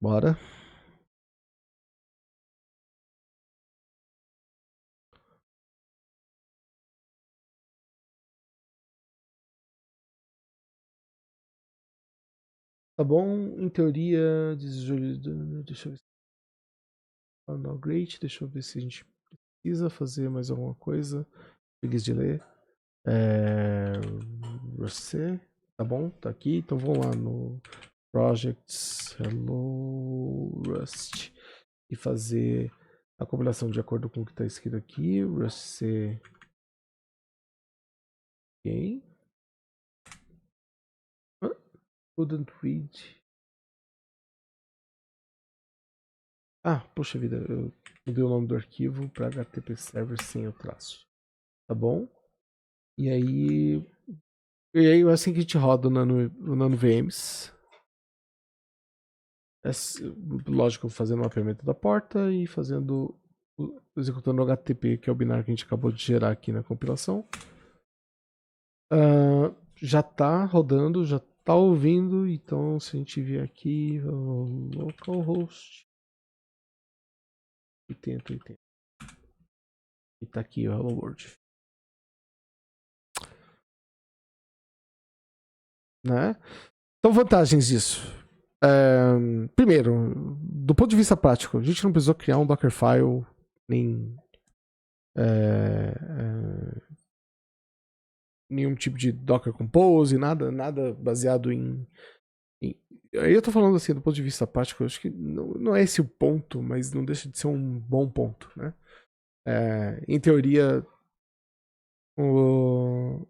Bora. Tá bom, em teoria, deixa eu ver. Não, great, deixa eu ver se a gente precisa fazer mais alguma coisa. Preguiça de ler. Você, tá bom? Tá aqui. Então vamos lá no Projects Hello Rust e fazer a compilação de acordo com o que está escrito aqui. Rust C. Ok. Couldn't read. Poxa vida, eu mudei o nome do arquivo para HTTP Server sem o traço. Tá bom? E aí é assim que a gente roda o Nano VMs. Lógico, fazendo o mapeamento da porta e executando o HTTP, que é o binário que a gente acabou de gerar aqui na compilação. Já tá rodando, já tá ouvindo, então se a gente vier aqui, localhost 8080. E tá aqui o Hello World. Né? Então, vantagens disso. Primeiro, do ponto de vista prático, a gente não precisou criar um Dockerfile, nem nenhum tipo de Docker Compose, nada baseado em. Aí eu tô falando assim, do ponto de vista prático, eu acho que não é esse o ponto, mas não deixa de ser um bom ponto, né? Em teoria, o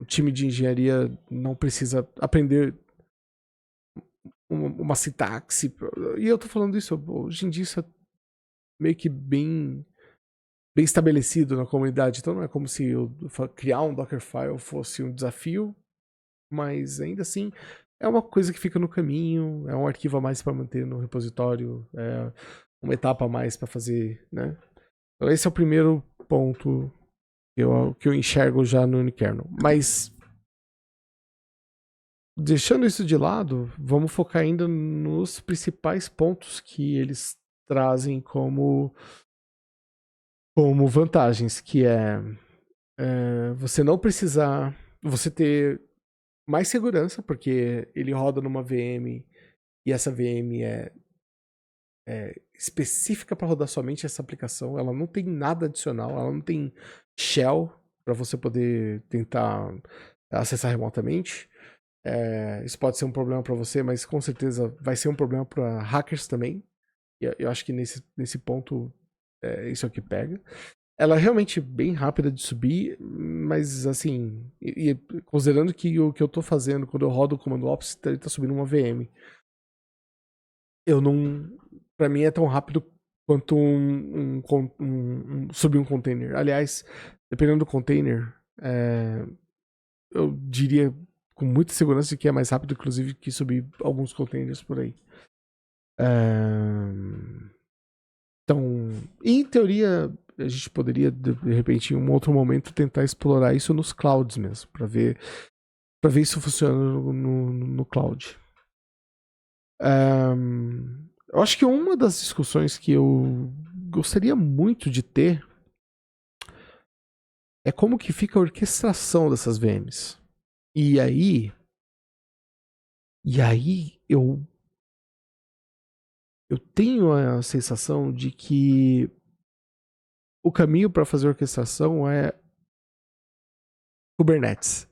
time de engenharia não precisa aprender uma sintaxe. E eu tô falando isso, hoje em dia isso é meio que bem estabelecido na comunidade. Então não é como se criar um Dockerfile fosse um desafio, mas ainda assim é uma coisa que fica no caminho, é um arquivo a mais para manter no repositório, é uma etapa a mais para fazer, né? Então esse é o primeiro ponto que eu enxergo já no unikernel. Mas deixando isso de lado, vamos focar ainda nos principais pontos que eles trazem como vantagens, que é você não precisar, você ter mais segurança, porque ele roda numa VM e essa VM é específica para rodar somente essa aplicação, ela não tem nada adicional, ela não tem shell para você poder tentar acessar remotamente. Isso pode ser um problema para você, mas com certeza vai ser um problema para hackers também. E eu acho que nesse ponto isso é o que pega. Ela é realmente bem rápida de subir, mas assim, considerando que o que eu tô fazendo quando eu rodo o comando Ops, ele tá subindo uma VM. Eu não. Pra mim é tão rápido quanto subir um container. Aliás, dependendo do container, eu diria com muita segurança que é mais rápido, inclusive, que subir alguns containers por aí. Então, em teoria, a gente poderia, de repente, em um outro momento, tentar explorar isso nos clouds mesmo, para ver isso funcionando no cloud. Eu acho que uma das discussões que eu gostaria muito de ter é como que fica a orquestração dessas VMs. E aí eu tenho a sensação de que o caminho para fazer orquestração é Kubernetes.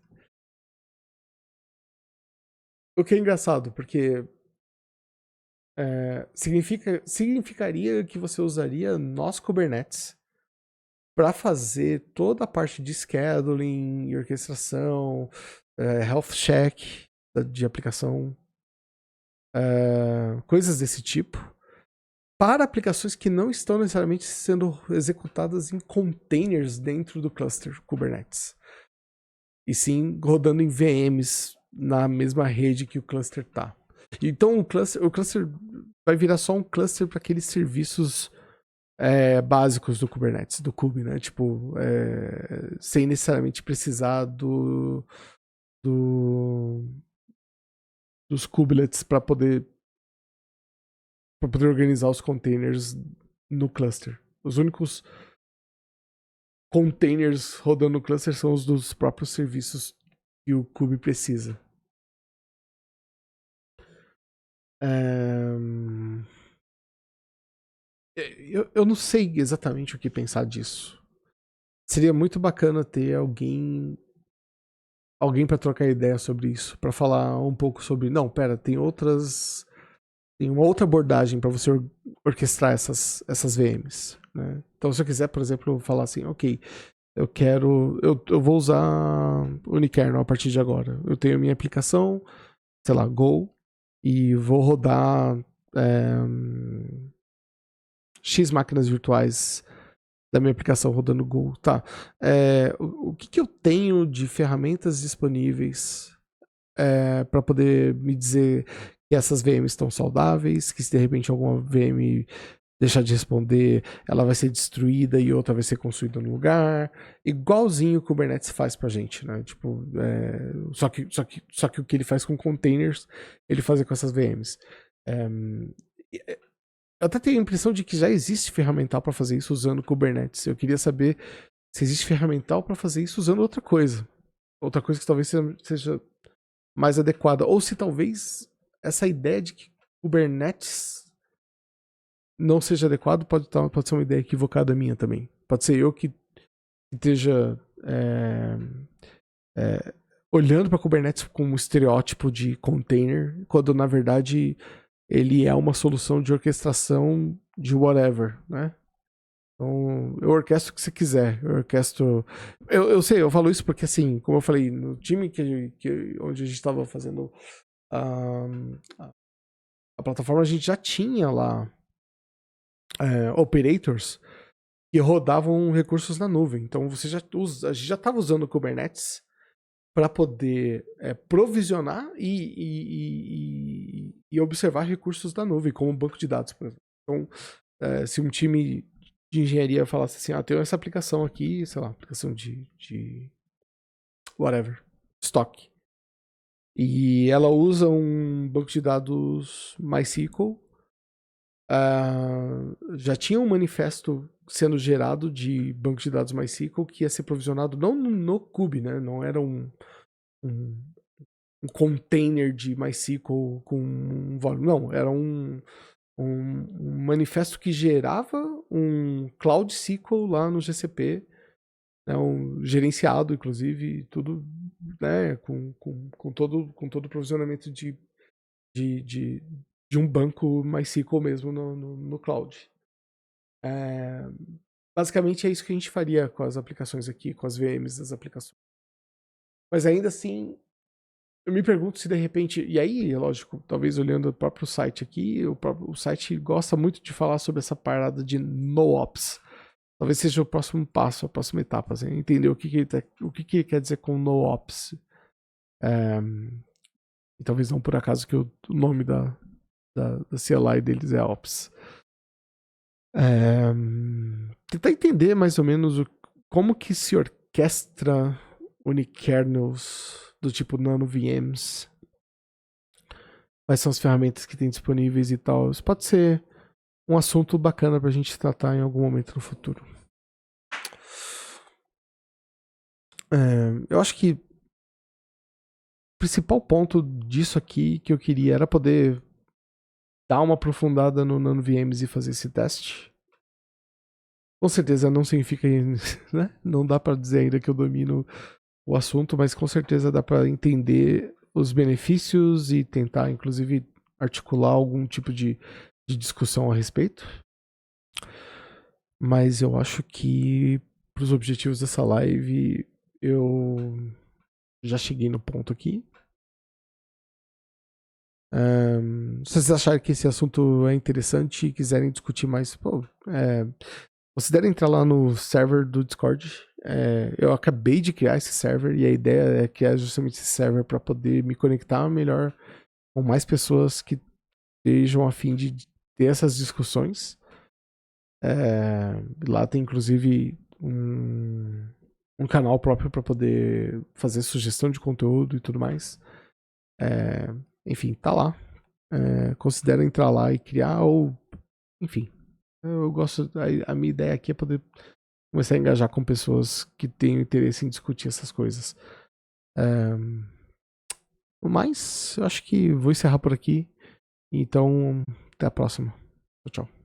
O que é engraçado, porque significaria que você usaria nós Kubernetes para fazer toda a parte de scheduling e orquestração, health check de aplicação, coisas desse tipo, para aplicações que não estão necessariamente sendo executadas em containers dentro do cluster Kubernetes. E sim rodando em VMs na mesma rede que o cluster tá. Então o cluster vai virar só um cluster para aqueles serviços básicos do Kubernetes, do Kube, né? Tipo, sem necessariamente precisar dos kubelets para poder organizar os containers no cluster. Os únicos containers rodando no cluster são os dos próprios serviços que o Kube precisa. Eu não sei exatamente o que pensar disso. Seria muito bacana ter alguém para trocar ideia sobre isso, para falar um pouco sobre, não, pera, tem uma outra abordagem para você orquestrar essas VMs, né? Então, se eu quiser, por exemplo, falar assim, ok, eu vou usar unikernel a partir de agora. Eu tenho a minha aplicação, sei lá, Go, e vou rodar X máquinas virtuais da minha aplicação rodando Go. Tá. O que eu tenho de ferramentas disponíveis para poder me dizer que essas VMs estão saudáveis, que se de repente alguma VM deixar de responder, ela vai ser destruída e outra vai ser construída no lugar, igualzinho o Kubernetes faz pra gente, né? Tipo, só que o que ele faz com containers, ele faz com essas VMs. Eu até tenho a impressão de que já existe ferramental para fazer isso usando Kubernetes. Eu queria saber se existe ferramental para fazer isso usando outra coisa que talvez seja mais adequada, ou se talvez essa ideia de que Kubernetes não seja adequado pode ser uma ideia equivocada minha também. Pode ser eu que esteja olhando para Kubernetes como um estereótipo de container, quando na verdade ele é uma solução de orquestração de whatever, né? Então, eu orquestro o que você quiser. Eu orquestro. Eu sei, eu falo isso porque, assim, como eu falei, no time onde a gente estava fazendo a plataforma, a gente já tinha lá operators que rodavam recursos na nuvem. Então, a gente já estava usando o Kubernetes para poder provisionar e observar recursos da nuvem, como banco de dados, por exemplo. Então, se um time de engenharia falasse assim, tem essa aplicação aqui, sei lá, aplicação de whatever, estoque. E ela usa um banco de dados MySQL. Já tinha um manifesto sendo gerado de banco de dados MySQL que ia ser provisionado não no Kube, né? Não era um container de MySQL com um volume. Não, era um manifesto que gerava um Cloud SQL lá no GCP, né, gerenciado, inclusive, tudo, né, com todo o provisionamento de um banco MySQL mesmo no cloud. Basicamente é isso que a gente faria com as aplicações aqui, com as VMs das aplicações. Mas ainda assim, eu me pergunto se de repente, e aí, é lógico, talvez olhando o próprio site aqui, o site gosta muito de falar sobre essa parada de NoOps. Talvez seja o próximo passo, a próxima etapa, assim, entender o que ele quer dizer com NoOps. E talvez não por acaso que o nome da CLI deles é Ops. Tentar entender mais ou menos como que se orquestra unikernels do tipo nano VMs, quais são as ferramentas que tem disponíveis e tal. Isso pode ser um assunto bacana pra gente tratar em algum momento no futuro. Eu acho que o principal ponto disso aqui que eu queria era poder dar uma aprofundada no nano VMs e fazer esse teste. Com certeza não significa, né? Não dá pra dizer ainda que eu domino o assunto, mas com certeza dá pra entender os benefícios e tentar, inclusive, articular algum tipo de discussão a respeito. Mas eu acho que, para os objetivos dessa live, eu já cheguei no ponto aqui. Se vocês acharem que esse assunto é interessante e quiserem discutir mais, considere entrar lá no server do Discord. Eu acabei de criar esse server e a ideia é criar justamente esse server para poder me conectar melhor com mais pessoas que estejam a fim de ter essas discussões. Lá tem inclusive um canal próprio para poder fazer sugestão de conteúdo e tudo mais. Enfim, tá lá. Considera entrar lá e criar ou... Enfim, eu gosto... A minha ideia aqui é poder começar a engajar com pessoas que tenham interesse em discutir essas coisas. Mas eu acho que vou encerrar por aqui. Então, até a próxima. Tchau, tchau.